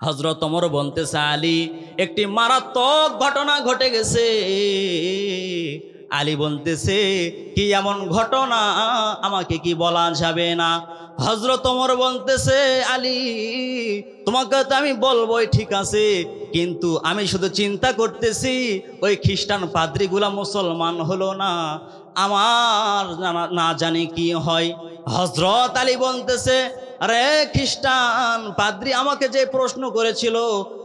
হযরত ওমর বলতেছে, আলী একটি মারাত্মক ঘটনা ঘটে গেছে। আলী বলতেছে, কি এমন ঘটনা, আমাকে কি বলা যাবে না? হযরত ওমর বলতেছে, আলী তোমাকে তো আমি বলবোই, ঠিক আছে, কিন্তু আমি শুধু চিন্তা করতেছি ওই খ্রিস্টান পাদ্রীগুলা মুসলমান হলো না, আমার না জানি কি হয়। হযরত আলী বলতেছে, আরে খ্রিস্টান পাদ্রী আমাকে যে প্রশ্ন করেছিল,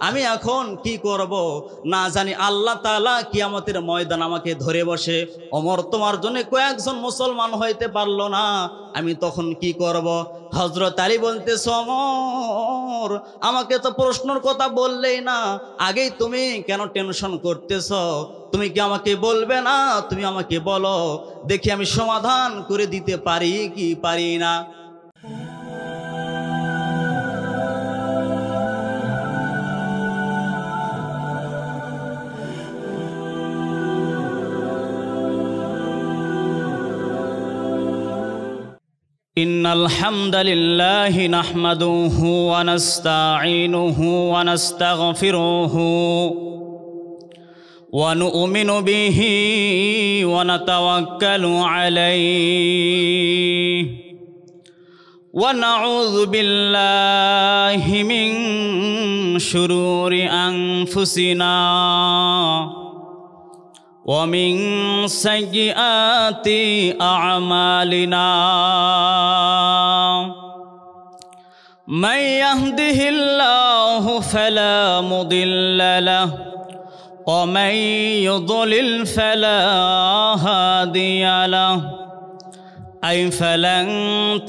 আমি এখন কি করব, না জানি আল্লাহ তাআলা কিয়ামতের ময়দান আমাকে ধরে বসে, ওমর তোমার জন্য কয়েকজন মুসলমান হইতে পারলো না, আমি তখন কি করব? হযরত আলী বলতেছে, ওমর আমাকে তো প্রশ্নের কথা বললেই না, আগেই তুমি কেন টেনশন করতেছ? তুমি কি আমাকে বলবে না? তুমি আমাকে বলো, দেখি আমি সমাধান করে দিতে পারি কি পারি না। ইন্নাল হামদালিল্লাহি নাহমাদুহু ওয়া নাস্তাঈনুহু ওয়া নাস্তাগফিরুহু ওয়া নু'মিনু বিহি ওয়া নাতাওয়াক্কালু আলাইহি ওয়া নাউযু বিল্লাহি মিন শুরুরি আনফুসিনা ومن سيئات أعمالنا من يهده الله فلا مضل له ومن يضلل فلا هادي له أي فلن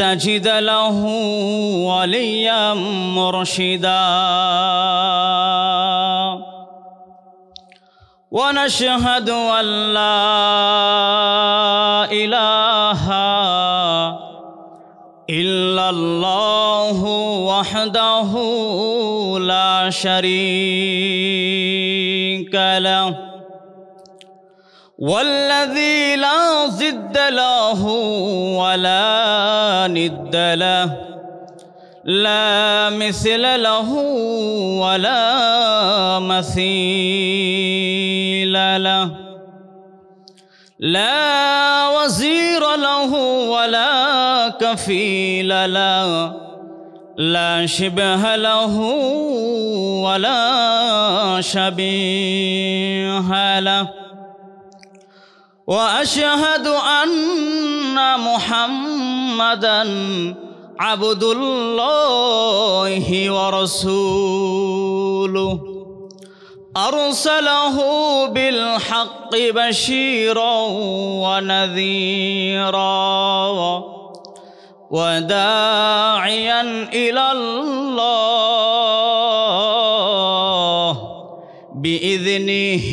تجد له وليا مرشدا ونشهد أن لا إله إلا الله وحده لا شريك له والذي لا ضد له ولا ند له لا مثل له ولا مثيل له لا وزير له ولا كفيل له لا شبه له ولا شبيه له وأشهد أن محمدًا عبد الله ورسوله أرسله بالحق بشيرا ونذيرا وداعيا إلى الله بإذنه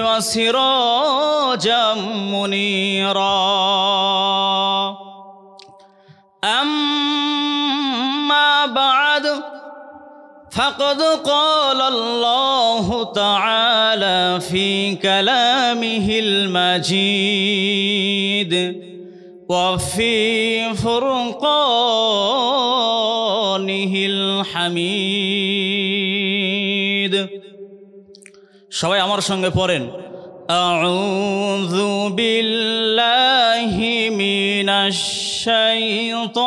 وسراجا منيرا أما بعد فقد قال الله تعالى في كلامه المجيد وفي فرقانه الحميد সবাই আমার সঙ্গে পড়েন আউযু বিল্লাহি মিনাশ শাইতানির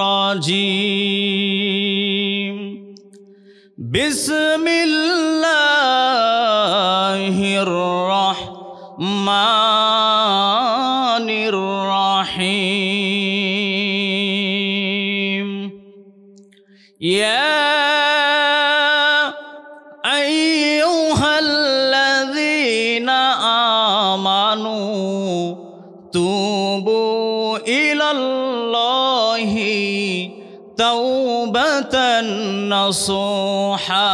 রাজিম বিসমিল্লাহির রাহমানির রাহিম ইয়া توبوا إلى الله توبة نصوحا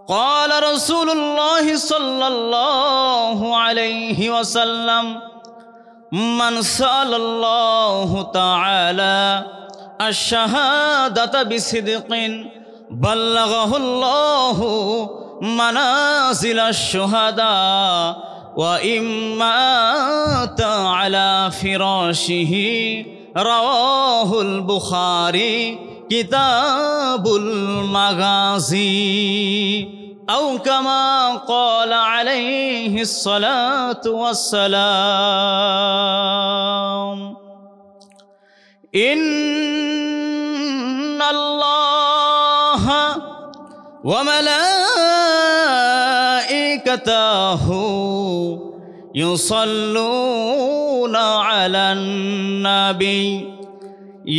قال رسول الله صلى الله عليه وسلم من سأل الله تعالى الشهادة بصدق بلغه الله منازل الشهداء وإن مات على فراشه রাওয়াহুল বুখারী কিতাবুল মাগাজি আও কামা ক্বালা আলাইহিস সালাতু ওয়াস সালাম ইন্নাল্লাহা ওয়া মালাইকাতাহু ইউসাল্লুনা আলান নাবী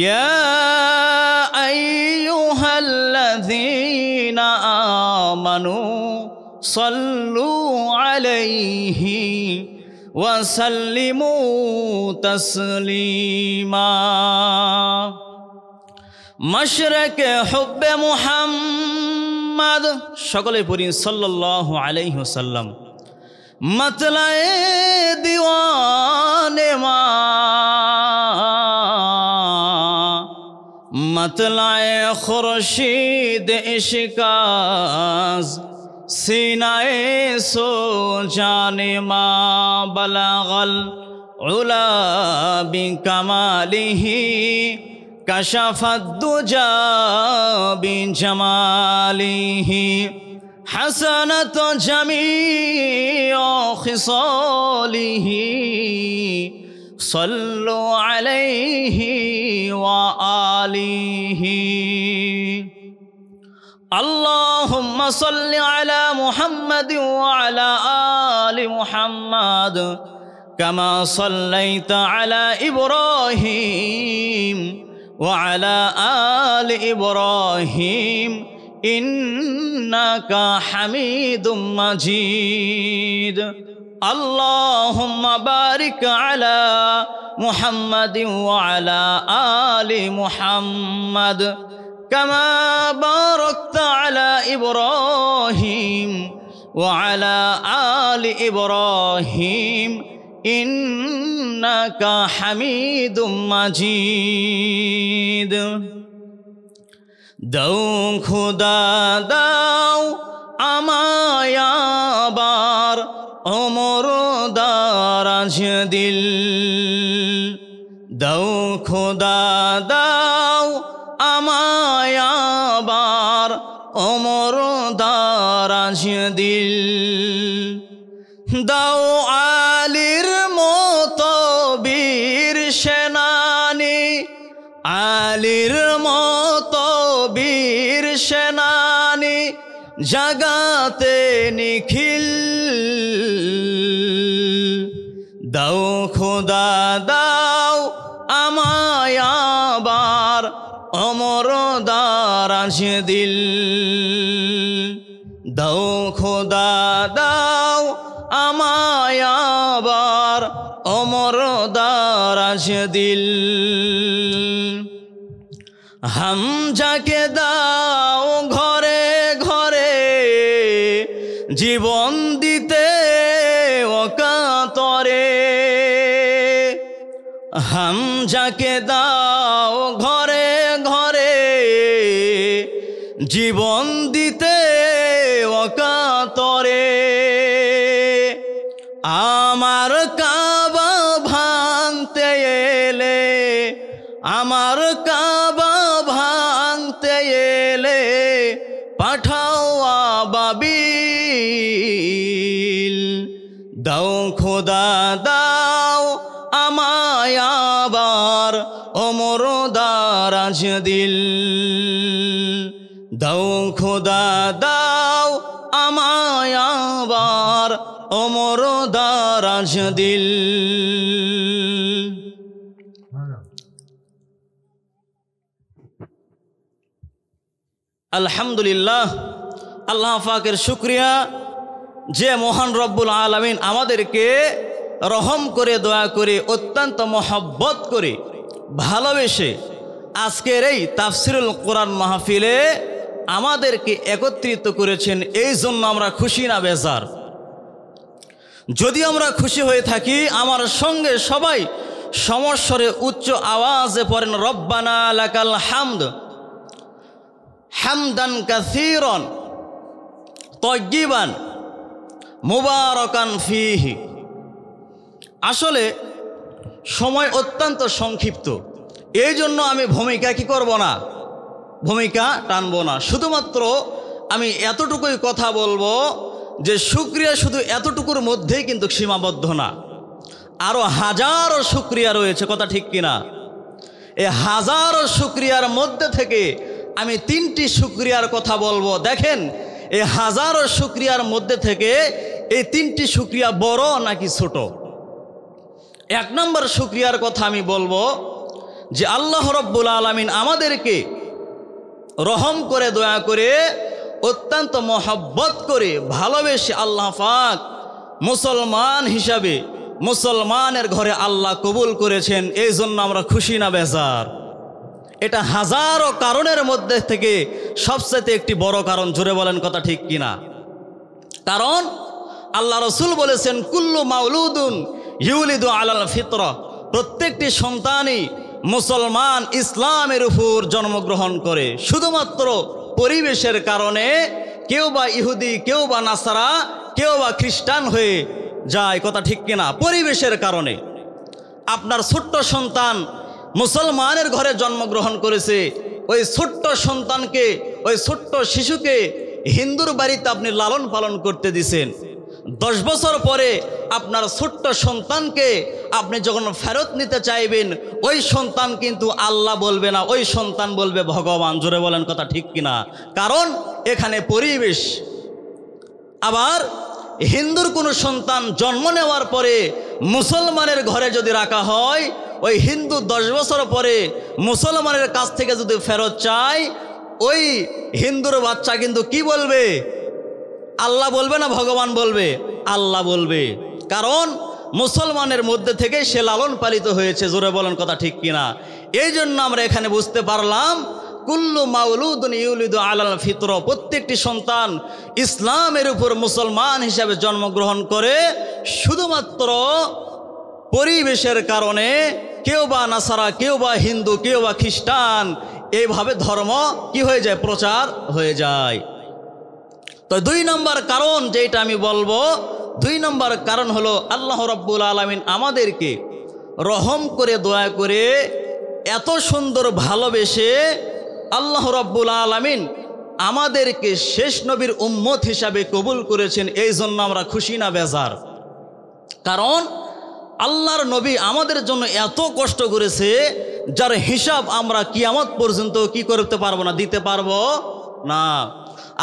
ইয়া আইয়ুহাল্লাযীনা আমানু সাল্লু আলাইহি ওয়া সাল্লিমু তাসলিমা। মাশরাকে হুব্বে মুহাম্মদ, সকলে পড়ি সাল্লাল্লাহু আলাইহি ওয়াসাল্লাম। मतलाए दीवाने मतलाए खुर्शीद इश्काज सीनाए सो जाने मा बलागल उला बिकमालिही कशफद दुजा बिजमालिही हसनत जमीअ खिसालिही सल्लु अलैहि व आलिही। अल्लाहुम्मा सल्लि अला मुहम्मद व अला आलि मुहम्मद कमा सल्लैता अला इब्राहीम व अला आलि इब्राहीम इन्नका हमीदुम मजीद। अल्लाहुम्मा बारिक अला मुहम्मद व अला आलि मुहम्मद कमा बारकता अला इब्राहीम व अला आलि इब्राहीम इन्नका हमीदुम मजीद। দাও খুদা দাও আমায় আবার ওমর দারাজ দিল, দাও খুদা দাও আমায় আবার ওমর দারাজ দিল, দাও আলীর মতো বীর সেনানী, আলীর মতো বীর সেনানী জাগাতে নিখিল, দাও খোদা দাও আমায় আবার অমর দারাজ দিল, দাও খোদা দাও আমায় আবার অমর দারাজ দিল। হামজাকে দাও ঘরে ঘরে জীবন দিতে অকাতরে, হামজাকে দাও ঘরে ঘরে জীবন দিতে অকাতরে, আমার কাবা ভাঙতে এলে, আমার কাবা ভাঙতে এলে পাঠাও আবাবিল, দাও খোদা দাও আমায় আবার ওমর দারাজ দিল, দাও খোদা দাও আমায় আবার ওমর দারাজ দিল। আলহামদুলিল্লাহ, আল্লাহ পাকের শুকরিয়া যে মহান রব্বুল আলামিন আমাদেরকে রহম করে দয়া করে অত্যন্ত মহব্বত করে ভালোবেসে আজকের এই তাফসিরুল কোরআন মাহফিলে আমাদেরকে একত্রিত করেছেন। এই জন্য আমরা খুশি না বেজার? যদি আমরা খুশি হয়ে থাকি আমার সঙ্গে সবাই সমস্বরে উচ্চ আওয়াজে পড়েন রব্বানা লাকাল হামদ হামদান কাসীরান তাইয়িবান মুবারাকান ফীহি। আসলে সময় অত্যন্ত সংক্ষিপ্ত, এই জন্য আমি ভূমিকা কি করব না, ভূমিকা টানবো না। শুধুমাত্র আমি এতটুকুই কথা বলবো যে শুকরিয়া শুধু এতটুকুর মধ্যেই কিন্তু সীমাবদ্ধ না, আরও হাজারো শুকরিয়া রয়েছে, কথা ঠিক কিনা? এই হাজারো শুকরিয়ার মধ্যে থেকে আমি 3টি শুকরিয়ার কথা বলবো। দেখেন, এই হাজারো শুকরিয়ার মধ্যে থেকে এই 3টি শুকরিয়া বড় নাকি ছোট? 1 নম্বর শুকরিয়ার কথা আমি বলবো যে আল্লাহ রব্বুল আলামিন আমাদেরকে রহম করে, দয়া করে, অত্যন্ত মহব্বত করে, ভালোবেসে আল্লাহ পাক মুসলমান হিসাবে মুসলমানের ঘরে আল্লাহ কবুল করেছেন। এই জন্য আমরা খুশি না বেজার? এটা হাজারো কারণের মধ্যে থেকে সবচেয়ে একটি বড় কারণ। জোরে বলেন, কথা ঠিক কিনা? কারণ আল্লাহ রসুল বলেছেন, কুল্লু মাউলুদুন ইউলিদু আলাল ফিতরা, প্রত্যেকটি সন্তানই মুসলমান ইসলামের উপর জন্মগ্রহণ করে। শুধুমাত্র পরিবেশের কারণে কেউ বা ইহুদি, কেউ বা নাসারা, কেউ বা খ্রিস্টান হয়ে যায়, কথা ঠিক কিনা? পরিবেশের কারণে আপনার ছোট্ট সন্তান মুসলমানের ঘরে জন্মগ্রহণ করেছে, ওই ছোট্ট সন্তানকে, ওই ছোট্ট শিশুকে হিন্দুর বাড়িতে আপনি লালন পালন করতে দিছেন। 10 বছর পরে আপনার ছোট্ট সন্তানকে আপনি যখন ফেরত নিতে চাইবেন, ওই সন্তান কিন্তু আল্লাহ বলবে না, ওই সন্তান বলবে ভগবান। জোরে বলেন, কথা ঠিক কিনা? কারণ এখানে পরিবেশ। আবার হিন্দুর কোনো সন্তান জন্ম নেওয়ার পরে মুসলমানের ঘরে যদি রাখা হয়, ওই হিন্দু 10 বছর পরে মুসলমানের কাছ থেকে যদি ফেরত চায়, ওই হিন্দুর বাচ্চা কিন্তু কি বলবে? আল্লাহ বলবে না ভগবান বলবে? আল্লাহ বলবে। কারণ মুসলমানের মধ্যে থেকে সে লালন পালিত হয়েছে। জোরে বলেন, কথা ঠিক কিনা? এই জন্য আমরা এখানে বুঝতে পারলাম, কুল্লু মাউলুদুন ইউলিদু আলাল ফিতরা, প্রত্যেকটি সন্তান ইসলামের উপর মুসলমান হিসাবে জন্মগ্রহণ করে। শুধুমাত্র পরিবেশের কারণে কেউ বা নাসারা, কেউ বা হিন্দু, কেউ বা খ্রিস্টান, এইভাবে ধর্ম কি হয়ে যায়? প্রচার হয়ে যায়। তো 2 নম্বর কারণ যেটা আমি বলবো, 2 নম্বর কারণ হলো আল্লাহ রাব্বুল আলামিন আমাদেরকে রহম করে, দয়া করে, এত সুন্দর ভালোবেসে আল্লাহ রাব্বুল আলামিন আমাদেরকে শেষ নবীর উম্মত হিসাবে কবুল করেছেন। এই জন্য আমরা খুশি না বেজার? কারণ আল্লাহর নবী আমাদের জন্য এত কষ্ট করেছে, যার হিসাব আমরা কিয়ামত পর্যন্ত কি করতে পারবো না, দিতে পারবো না।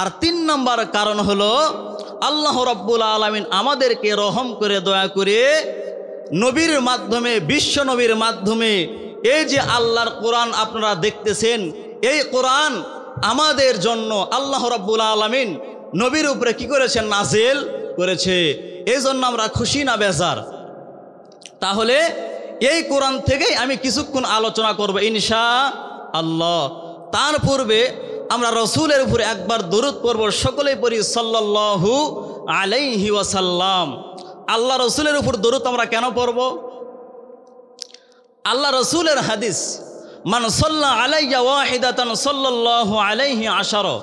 আর 3 নম্বর কারণ হলো আল্লাহ রাব্বুল আলামিন আমাদেরকে রহম করে, দয়া করে নবীর মাধ্যমে, বিশ্ব নবীর মাধ্যমে, এই যে আল্লাহর কোরআন আপনারা দেখতেছেন, এই কোরআন আমাদের জন্য আল্লাহ রাব্বুল আলামিন নবীর উপরে কি করেছেন? নাজিল করেছে। এই জন্য আমরা খুশি না বেজার? তাহলে এই কোরআন থেকেই আমি কিছুক্ষণ আলোচনা করব ইনশাআল্লাহ। তার পূর্বে আমরা রসুলের উপরে একবার দরুদ পড়ব, সকলেই পড়ি সাল্লাল্লাহু আলাইহি ওয়াসাল্লাম। আল্লাহ রসুলের উপর দরুদ আমরা কেন পড়ব? আল্লাহ রসুলের হাদিস, মান সাল্লা আলাইয়া ওয়াহিদাতান সাল্লাল্লাহু আলাইহি আশারা।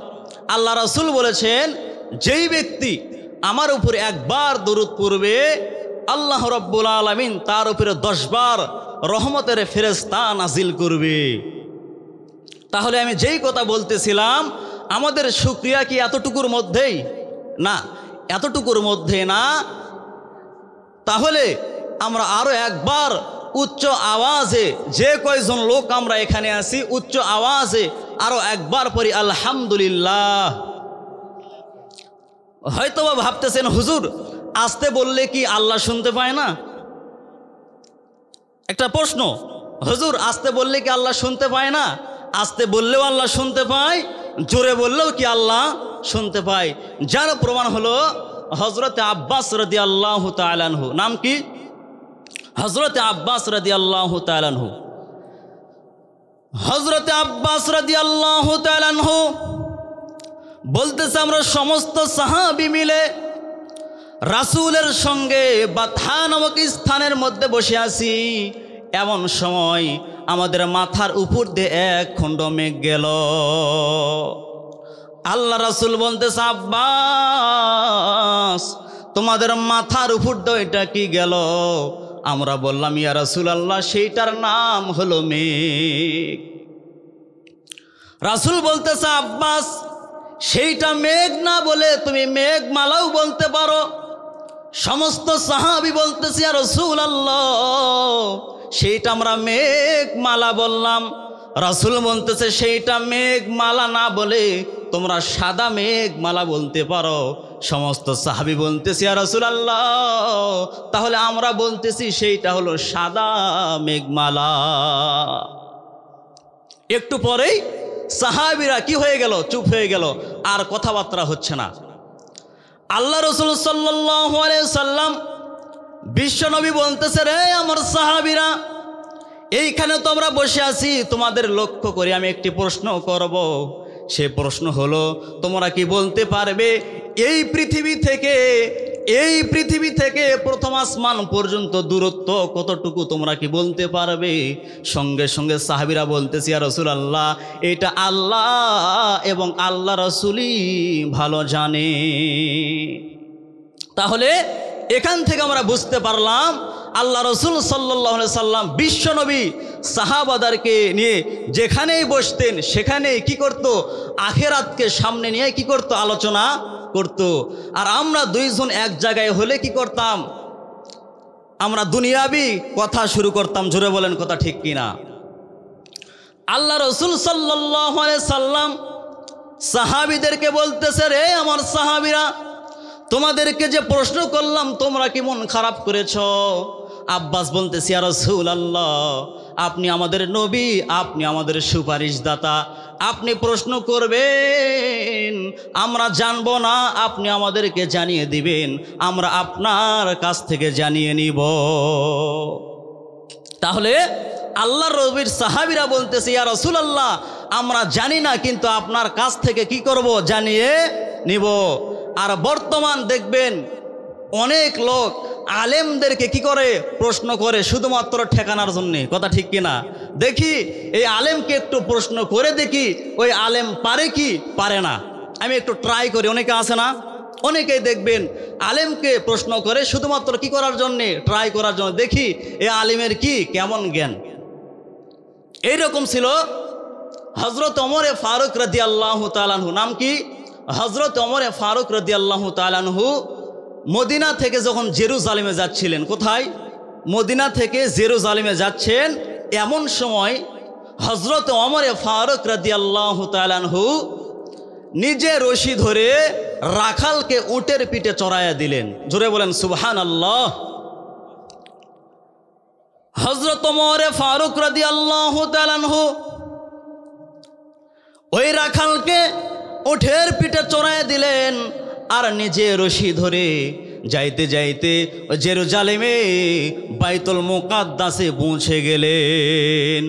আল্লাহ রসুল বলেছেন, যেই ব্যক্তি আমার উপরে একবার দরুদ পড়বে, আল্লাহ রাব্বুল আলামিন তার উপরে 10 বার রহমতের ফেরেশতা নাজিল করবে। তাহলে আমি যেই কথা বলতেছিলাম, আমাদের শুকরিয়া কি এতটুকুর মধ্যেই না? এতটুকুর মধ্যে না। তাহলে আমরা আরো একবার উচ্চ আওয়াজে, যে কয়জন লোক আমরা এখানে আছি, উচ্চ আওয়াজে আরো একবার পড়ি আলহামদুলিল্লাহ। হয়তোবা ভাবতেছেন, হুজুর আস্তে বললে কি আল্লাহ শুনতে পায় না? একটা প্রশ্ন, হুজুর আস্তে বললে কি আল্লাহ শুনতে পায় না? আস্তে বললেও আল্লাহ শুনতে পায়, জোরে বললেও কি আল্লাহ শুনতে পায়? যার প্রমাণ হলো হযরতে আব্বাস রাদিয়াল্লাহু তাআলা আনহু। নাম কি? হযরতে আব্বাস রাদিয়াল্লাহু তাআলা আনহু। হযরতে আব্বাস রাদিয়াল্লাহু তাআলা আনহু বলতেছে, আমরা সমস্ত সাহাবী মিলে রাসূলের সঙ্গে বাতহা নামক স্থানের মধ্যে বসে আছি। এমন সময় আমাদের মাথার উপর দিয়ে এক খণ্ড মেঘ গেল। আল্লাহ রাসূল বলতেছে, আব্বাস তোমাদের মাথার উপর দিয়ে এটা কি গেল? আমরা বললাম ইয়া রাসূলুল্লাহ সেইটার নাম হলো মেঘ। রাসূল বলতেছে আব্বাস সেইটা মেঘ না বলে তুমি মেঘমালাও বলতে পারো। সমস্ত সাহাবী বলতেছে ইয়া রাসূলুল্লাহ সেইটা আমরা মেঘমালা বললাম। রাসূল বলতেছে সেইটা মেঘমালা না বলে তোমরা সাদা মেঘমালা বলতে পারো। সমস্ত সাহাবী বলতেছে ইয়া রাসূলুল্লাহ তাহলে আমরা বলতেছি সেইটা হলো সাদা মেঘমালা। একটু পরেই সাহাবীরা কি হয়ে গেল? চুপ হয়ে গেল, আর কথাবার্তা হচ্ছে না। আল্লাহ রাসূল সাল্লাল্লাহু আলাইহি সাল্লাম বিশ্বনবী বলতেছে রে আমার সাহাবীরা, এইখানে তোমরা বসে আছি, তোমাদের লক্ষ্য করে আমি একটি প্রশ্ন করব। সে প্রশ্ন হলো তোমরা কি বলতে পারবে এই পৃথিবী থেকে প্রথম আসমান পর্যন্ত দূরত্ব কতটুকু? তোমরা কি বলতে পারবে? সঙ্গে সঙ্গে সাহাবীরা বলতেছে ইয়া রাসূলুল্লাহ এটা আল্লাহ এবং আল্লাহ রাসূলই ভালো জানে। তাহলে এখান থেকে আমরা বুঝতে পারলাম আল্লাহ রাসূল সাল্লাল্লাহু আলাইহি সাল্লাম বিশ্বনবী সাহাবাদেরকে নিয়ে যেখানেই বসতেন সেখানেই কি করত? আখিরাতকে সামনে নিয়ে কি করত? আলোচনা করত। আর আমরা দুইজন এক জায়গায় হলে কি করতাম? আমরা দুনিয়াবি কথা শুরু করতাম। জোরে বলেন কথা ঠিক কিনা? আল্লাহ রাসূল সাল্লাল্লাহু আলাইহি সাল্লাম সাহাবীদেরকে বলতেছে রে আমার সাহাবীরা, তোমাদেরকে যে প্রশ্ন করলাম তোমরা কি মন খারাপ করেছ? আব্বাস বলতেছে ইয়া রাসূলুল্লাহ আপনি আমাদের নবী, আপনি আমাদের সুপারিশদাতা, আপনি প্রশ্ন করবেন আমরা জানবো না, আপনি আমাদেরকে জানিয়ে দিবেন, আমরা আপনার কাছ থেকে জানিয়ে নিব। তাহলে আল্লাহর নবীর সাহাবীরা বলতেছে ইয়া রাসূলুল্লাহ আমরা জানি না, কিন্তু আপনার কাছ থেকে কি করব? জানিয়ে নিব। আর বর্তমান দেখবেন অনেক লোক আলেমদেরকে কি করে? প্রশ্ন করে শুধুমাত্র ঠেকানোর জন্যে। কথা ঠিক কিনা? দেখি এই আলেমকে একটু প্রশ্ন করে দেখি ওই আলেম পারে কি পারে না, আমি একটু ট্রাই করি। অনেকে আছে না, অনেকেই দেখবেন আলেমকে প্রশ্ন করে শুধুমাত্র কি করার জন্যে? ট্রাই করার জন্য, দেখি এই আলেমের কি কেমন জ্ঞান। এইরকম ছিল হযরত ওমরে ফারুক রাদিয়াল্লাহু তাআলা আনহু। নাম কি? হযরত ওমরে ফারুক রাদিয়াল্লাহু তাআলা আনহু মদিনা থেকে যখন জেরুজালেমে যাচ্ছিলেন। কোথায়? মদিনা থেকে জেরুজালেমে যাচ্ছেন। এমন সময় হযরত ওমরে ফারুক রাদিয়াল্লাহু তাআলা আনহু নিজে রশি ধরে রাখালকে উটের পিঠে চড়াইয়া দিলেন। জোরে বলেন সুবহানাল্লাহ। হযরত ওমরে ফারুক রাদিয়াল্লাহু তাআলা আনহু ওই রাখালকে উটের পিঠে চড়াইয়া দিলেন আর নিজে রশি ধরে যাইতে যাইতে জেরুজালেমে বাইতুল মুকাদ্দাসে পৌঁছে গেলেন।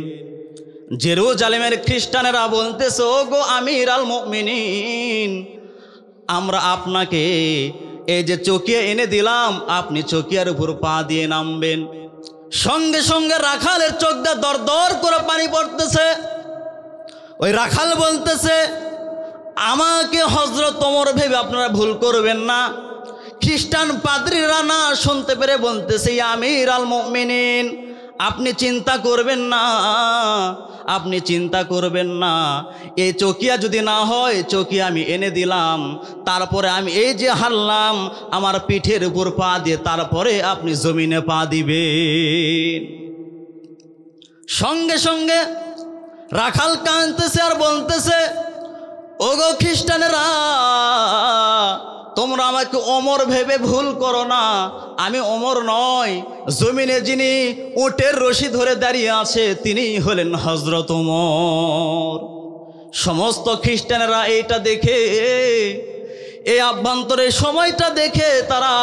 জেরুজালেমের খ্রিস্টানেরা বলতেছে ও গো আমির আল মুমিনিন, আমরা আপনাকে এই যে চকিয়া এনে দিলাম, আপনি চকিয়ার উপর পা দিয়ে নামবেন। সঙ্গে সঙ্গে রাখালের চোখ দিয়ে দর দর করে পানি পড়তেছে। ওই রাখাল বলতেছে আমাকে হযরত ওমর ভেবে আপনারা ভুল করবেন না। খ্রিস্টান পাদ্রীরা না শুনতে পেরে বলতেছে ইয়া আমির আল মুমিনিন আপনি চিন্তা করবেন না, আপনি চিন্তা করবেন না, এই চকিয়া যদি না হয় চকিয়া আমি এনে দিলাম, তারপরে আমি এই যে হারলাম আমার পিঠের উপর পা দিয়ে, তারপরে আপনি জমিনে পা দিবেন। সঙ্গে সঙ্গে রাখাল কাঁদতেছে আর বলতেছে ওগো খ্রিস্টানেরা, তোমরা আমাকে ওমর ভেবে ভুল করো না, আমি ওমর নয়, জমিনে যিনি উটের রশি ধরে দাঁড়িয়ে আছে তিনি হলেন হযরত ওমর। সমস্ত খ্রিস্টানেরা এইটা দেখে, এই আভ্যন্তরের সময়টা দেখে তারা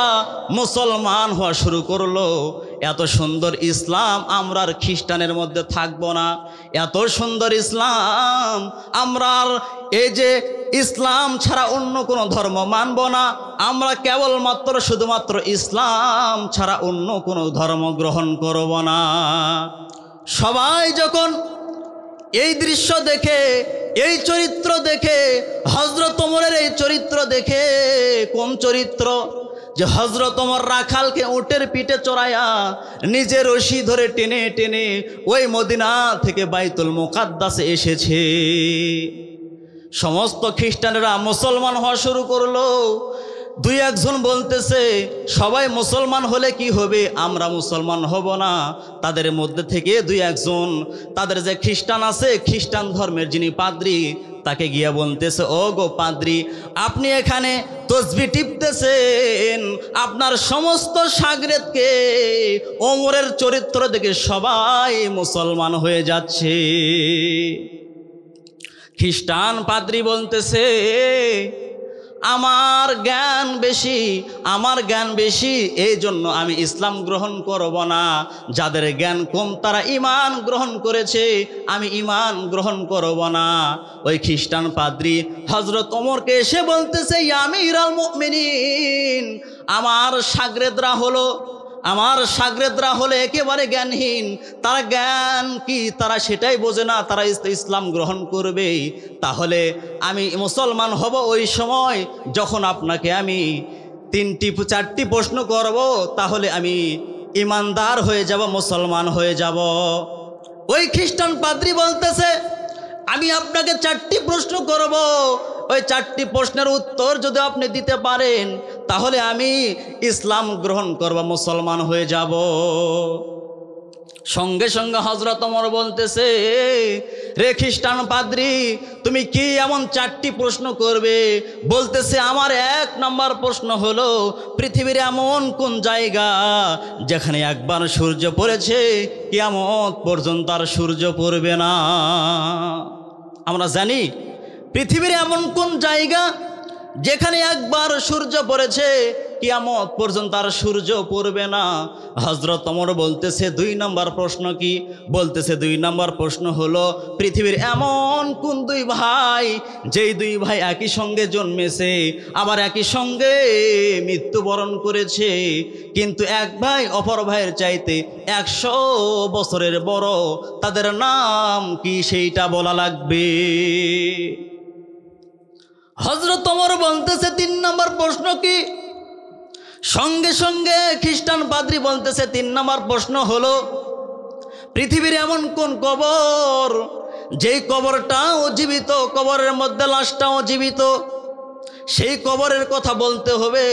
মুসলমান হওয়া শুরু করলো। এত সুন্দর ইসলাম আমরা আর খ্রিস্টানের মধ্যে থাকবো না, এত সুন্দর ইসলাম আমরা আর এই যে ইসলাম ছাড়া অন্য কোনো ধর্ম মানব না, আমরা কেবলমাত্র শুধুমাত্র ইসলাম ছাড়া অন্য কোনো ধর্ম গ্রহণ করব না। সবাই যখন এই দৃশ্য দেখে, এই চরিত্র দেখে, হযরত ওমরের এই চরিত্র দেখে, কোন চরিত্র? যে হযরত ওমর রাখালকে উটের পিঠে চড়াইয়া নিজের রশি ধরে টেনে টেনে ওই মদিনা থেকে বাইতুল মুকাদ্দাসে এসেছে। সমস্ত খ্রিস্টানেরা মুসলমান হওয়া শুরু করলো। দুই একজন বলতেছে সবাই মুসলমান হলে কি হবে, আমরা মুসলমান হব না। তাদের মধ্যে থেকে দুই একজন তাদের যে খ্রিস্টান আছে, খ্রিস্টান ধর্মের যিনি পাদ্রী, তাকে গিয়া বলতেছে, ও গো পাদ্রী, আপনি এখানে তসবিহ টিপতেছেন, আপনার সমস্ত শাগরেদকে ওমরের চরিত্র দেখে সবাই মুসলমান হয়ে যাচ্ছে। খ্রিস্টান পাদ্রী বলতেছে, আমার জ্ঞান বেশি, এই জন্য আমি ইসলাম গ্রহণ করব না। যাদের জ্ঞান কম তারা ঈমান গ্রহণ করেছে, আমি ঈমান গ্রহণ করব না। ওই খ্রিস্টান পাদ্রী হযরত ওমরকে এসে বলতেছে, ইয়া আমিরাল মুমিনিন, আমার শাগরেদরা হলো একেবারে জ্ঞানহীন। তারা জ্ঞান কি তারা সেটাই বোঝে না, তারা ইসলাম গ্রহণ করবে। তাহলে আমি মুসলমান হব ওই সময় যখন আপনাকে আমি 3-4টি প্রশ্ন করব, তাহলে আমি ইমানদার হয়ে যাব, মুসলমান হয়ে যাব। ওই খ্রিস্টান পাদ্রী বলতেছে, আমি আপনাকে 4টি প্রশ্ন করব, ওই 4টি প্রশ্নের উত্তর যদি আপনি দিতে পারেন তাহলে আমি ইসলাম গ্রহণ করব, মুসলমান হয়ে যাব। সঙ্গে সঙ্গে হযরত ওমর বলতেছে, রে খ্রিস্টান পাদ্রী, তুমি কি এমন 4টি প্রশ্ন করবে? বলতেছে, আমার 1 নম্বর প্রশ্ন হলো, পৃথিবীর এমন কোন জায়গা যেখানে একবার সূর্য পড়েছে কিয়ামত পর্যন্ত আর সূর্য পড়বে না? আমরা জানি পৃথিবীর এমন কোন জায়গা যেখানে একবার সূর্য পড়েছে কিয়ামত পর্যন্ত আর সূর্য পড়বে না। হযরত ওমর বলতেছে, 2 নম্বর প্রশ্ন কি? বলতেছে, 2 নম্বর প্রশ্ন হলো, পৃথিবীর এমন কোন 2 ভাই যেই 2 ভাই একই সঙ্গে জন্মেছে আবার একই সঙ্গে মৃত্যুবরণ করেছে, কিন্তু এক ভাই অপর ভাইয়ের চাইতে 100 বছরের বড়, তাদের নাম কি সেইটা বলা লাগবে। হযরত ওমর বলতেছে, 3 নম্বর প্রশ্ন কি? সঙ্গে সঙ্গে খ্রিস্টান পাদ্রী বলতেছে, 3 নম্বর প্রশ্ন হলো, পৃথিবীর এমন কোন কবর যেই কবরটাও জীবিত, কবরের মধ্যে লাশটাও জীবিত, সেই কবরের কথা বলতে হবে।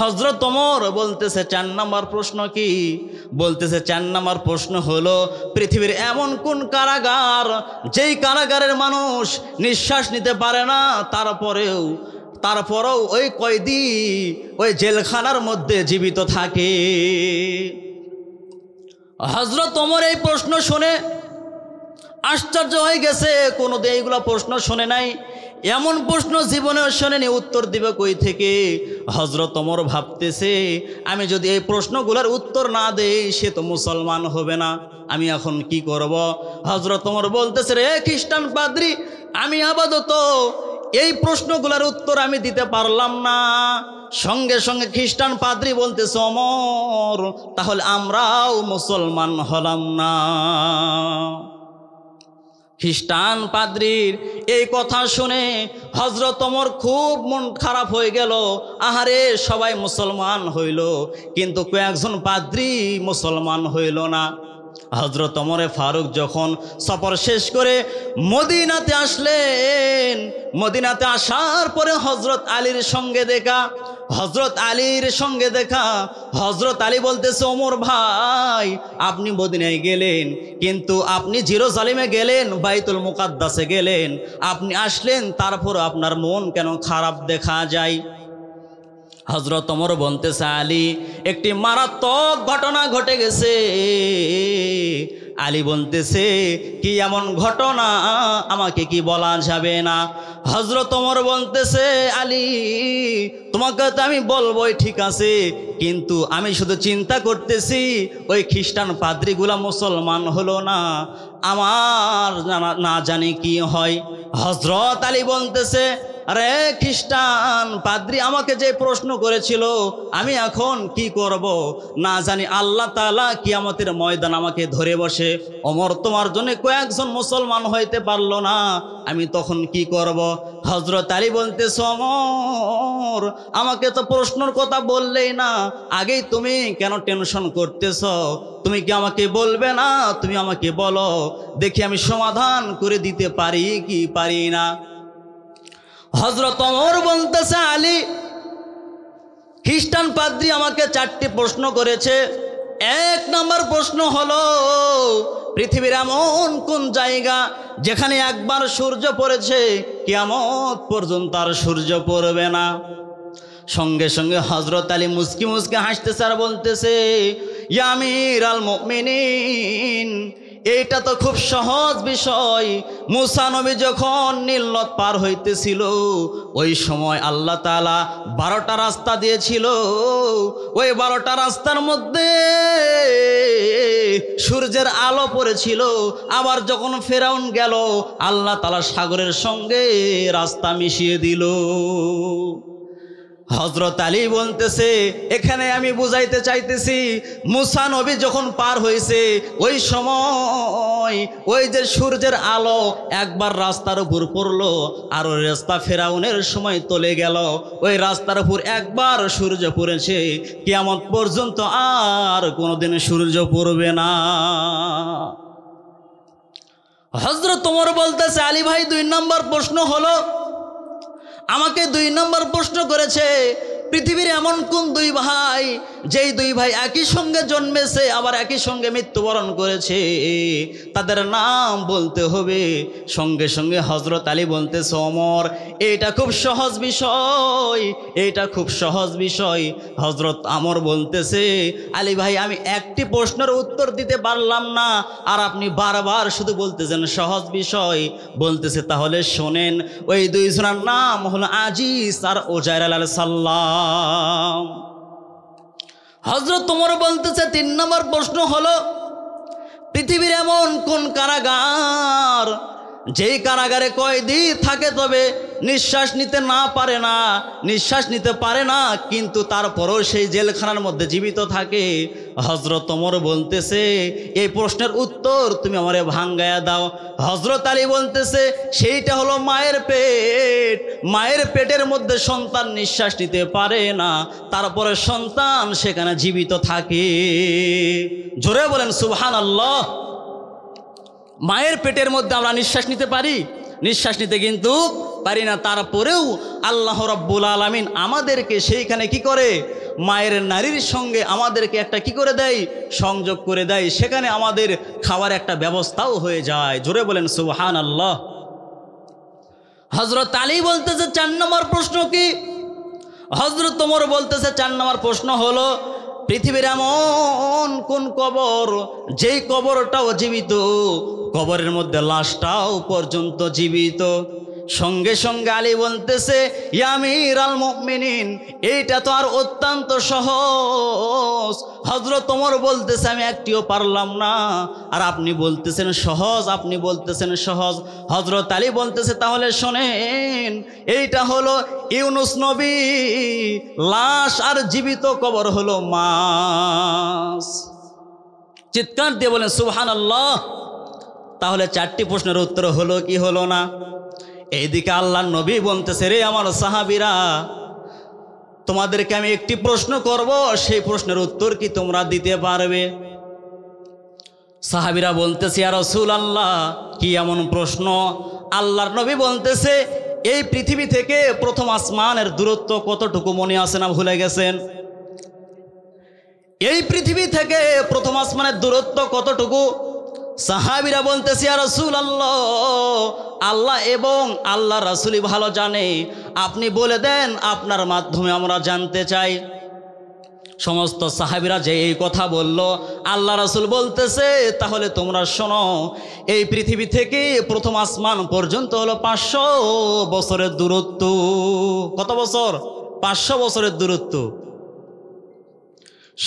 হযরত ওমর বলতেছে, 4 নম্বর প্রশ্ন কি? বলতেছে, 4 নম্বর প্রশ্ন হলো, পৃথিবীর এমন কোন কারাগার যেই কারাগারের মানুষ নিঃশ্বাস নিতে পারে না, তারপরেও ওই কয়েদি ওই জেলখানার মধ্যে জীবিত থাকে। হযরত ওমর এই প্রশ্ন শুনে আশ্চর্য হয়ে গেছে, কোনোদিন এইগুলো প্রশ্ন শোনে নাই, এমন প্রশ্ন জীবনেও শোনেনি, উত্তর দিবে কই থেকে? হযরত ওমর ভাবতেছে, আমি যদি এই প্রশ্নগুলোর উত্তর না দেই সে তো মুসলমান হবে না, আমি এখন কি করব? হযরত ওমর বলতেছে, রে খ্রিস্টান পাদ্রী, আমি আপাতত এই প্রশ্নগুলোর উত্তর আমি দিতে পারলাম না। সঙ্গে সঙ্গে খ্রিস্টান পাদ্রী বলতেছে, ওমর, তাহলে আমরাও মুসলমান হলাম না। খ্রিস্টান পাদ্রীর এই কথা শুনে হযরত ওমর খুব মন খারাপ হয়ে গেল। আহারে, সবাই মুসলমান হইল, কিন্তু কয়েকজন পাদ্রী মুসলমান হইল না। হযরত ওমরে ফারুক যখন সফর শেষ করে মদিনাতে আসলেন, মদিনাতে আসার পরে হযরত আলীর সঙ্গে দেখা, হযরত আলী বলতেছে, ওমর ভাই, আপনি মদিনায় গেলেন, কিন্তু আপনি জেরুজালেমে গেলেন, বাইতুল মুকাদ্দাসে গেলেন, আপনি আসলেন, তারপর আপনার মন কেন খারাপ দেখা যায়? হযরত ওমর বলতেছে, আলী, একটি মারাত্মক ঘটনা ঘটে গেছে। আলী বলতেছে, কি এমন ঘটনা, আমাকে কি বলা যাবে না? হযরত ওমর বলতেছে, আলী, তোমাকে তো আমি বলবোই, ঠিক আছে, কিন্তু আমি শুধু চিন্তা করতেছি ওই খ্রিস্টান পাদ্রীগুলা মুসলমান হলো না, আমার না জানি কি হয়। হযরত আলী বলতেছে, আরে খ্রিস্টান পাদ্রী আমাকে যে প্রশ্ন করেছিল আমি এখন কি করব, না জানি আল্লাহ তাআলা কিয়ামতের ময়দান আমাকে ধরে বসে, ওমর তোমার জন্য কয়েকজন মুসলমান হইতে পারলো না, আমি তখন কি করব? হযরত আলী বলতেছে, ওমর আমাকে তো প্রশ্নের কথা বললেই না, আগেই তুমি কেন টেনশন করতেছ? তুমি কি আমাকে বলবে না? তুমি আমাকে বলো, দেখি আমি সমাধান করে দিতে পারি কি পারি না। হযরত ওমর বলতেছে, আলী খ্রিস্টান পাদ্রী আমাকে 4টি প্রশ্ন করেছে। 1 নম্বর প্রশ্ন হলো, পৃথিবীর এমন কোন জায়গা যেখানে একবার সূর্য পড়েছে কিয়ামত পর্যন্ত আর সূর্য পড়বে না? সঙ্গে সঙ্গে হযরত আলী মুস্কি মুস্কি হাসতেছে আর বলতেছে, ইয়া আমির আল মুমিনিন, এইটা তো খুব সহজ বিষয়। মুসা নবী যখন নীল নদ পার হইতেছিল ওই সময় আল্লাহ তাআলা 12টা রাস্তা দিয়েছিল, ওই 12টা রাস্তার মধ্যে সূর্যের আলো পড়েছিল। আবার যখন ফেরাউন গেল আল্লাহ তাআলা সাগরের সঙ্গে রাস্তা মিশিয়ে দিল। হযরত আলী বলতেছে, এখানে আমি বুঝাইতে চাইতেছি মুসা নবী যখন পার হয়েছে ওই সময় ওই যে সূর্যের আলো একবার রাস্তার উপর পড়লো, আর ওই রাস্তা ফেরাউনের সময় চলে গেল, ওই রাস্তার উপর একবার সূর্য পড়েছে, কিয়ামত পর্যন্ত আর কোনোদিন সূর্য পড়বে না। হযরত ওমর বলতেছে, আলী ভাই 2 নম্বর প্রশ্ন হলো, আমাকে 2 নম্বর প্রশ্ন করেছে, পৃথিবীর এমন কোন 2 ভাই যেই 2 ভাই একই সঙ্গে জন্মেছে আবার একই সঙ্গে মৃত্যুবরণ করেছে, তাদের নাম বলতে হবে। সঙ্গে সঙ্গে হযরত আলী বলতেছে, ওমর এটা খুব সহজ বিষয়, এটা খুব সহজ বিষয়। হযরত ওমর বলতেছে, আলী ভাই আমি একটি প্রশ্নের উত্তর দিতে পারলাম না আর আপনি বারবার শুধু বলতেছেন সহজ বিষয়। বলতেছে, তাহলে শোনেন, ওই 2 জনের নাম হলো আজিজ আর উজাইর আলাইহিস সালাম। হযরত ওমর বলতেছে, 3 নম্বর প্রশ্ন হলো, পৃথিবীর এমন কোন কারাগার যেই কারাগারে কয়েদি থাকে তবে নিঃশ্বাস নিতে না পারে না, নিঃশ্বাস নিতে পারে না, কিন্তু তারপরও সেই জেলখানার মধ্যে জীবিত থাকে? হযরত ওমর বলতেছে, এই প্রশ্নের উত্তর তুমি আমারে ভাঙ্গায়া দাও। হযরত আলী বলতেছে, সেইটা হলো মায়ের পেট। মায়ের পেটের মধ্যে সন্তান নিঃশ্বাস নিতে পারে না, তারপরে সন্তান সেখানে জীবিত থাকে। জোরে বলেন সুবহানাল্লাহ। মায়ের পেটের মধ্যে আমরা নিঃশ্বাস নিতে পারি? নিঃশ্বাস নিতে কিন্তু পারি না, তারপরেও আল্লাহ রাব্বুল আলামিন আমাদেরকে সেইখানে কি করে, মায়ের নারীর সঙ্গে আমাদেরকে একটা কি করে দেয়, সংযোগ করে দেয়, সেখানে আমাদের খাওয়ার একটা ব্যবস্থাও হয়ে যায়। জোরে বলেন সুবহানাল্লাহ। হযরত আলী বলতেছে, 4 নম্বর প্রশ্ন কি? হযরত ওমর বলতেছে, 4 নম্বর প্রশ্ন হলো, পৃথিবীর এমন কোন কবর যেই কবরটাও জীবিত, কবরের মধ্যে লাশটাও পর্যন্ত জীবিত? সঙ্গে সঙ্গে আলী বলতেছে, ইয়া আমির আল মুমিনিন, এইটা তো আর অত্যন্ত সহজ। হযরত ওমর বলতেছে, আমি একটিও পারলাম না, আর আপনি বলতেছেন সহজ, আপনি বলতেছেন সহজ। হযরত আলী বলতেছে, তাহলে শোনেন, এইটা হলো ইউনুস নবী, লাশ আর জীবিত কবর হলো মাছ। চিৎকার দিয়ে বলেন সুবহানাল্লাহ। তাহলে 4টি প্রশ্নের উত্তর হলো কি হলো না? এইদিকে আল্লাহর নবী বলতেছে, রে আমার সাহাবীরা, তোমাদেরকে আমি একটি প্রশ্ন করব, সেই প্রশ্নের উত্তর কি তোমরা দিতে পারবে? সাহাবীরা বলতেছে, ইয়া রাসূলুল্লাহ, কি এমন প্রশ্ন? আল্লাহর নবী বলতেছে, এই পৃথিবী থেকে প্রথম আসমানের দূরত্ব কতটুকু মনে আছে না ভুলে গেছেন? এই পৃথিবী থেকে প্রথম আসমানের দূরত্ব কতটুকু? সাহাবীরা বলতেছে, ইয়া রাসূলুল্লাহ, আল্লাহ এবং আল্লাহ রাসূলই ভালো জানে, আপনি বলে দেন, আপনার মাধ্যমে আমরা জানতে চাই। সমস্ত সাহাবীরা যে এই কথা বলল, আল্লাহ রাসূল বলতেছে, তাহলে তোমরা শোনো, এই পৃথিবী থেকে প্রথম আসমান পর্যন্ত হলো 500 বছরের দূরত্ব। কত বছর? 500 বছরের দূরত্ব।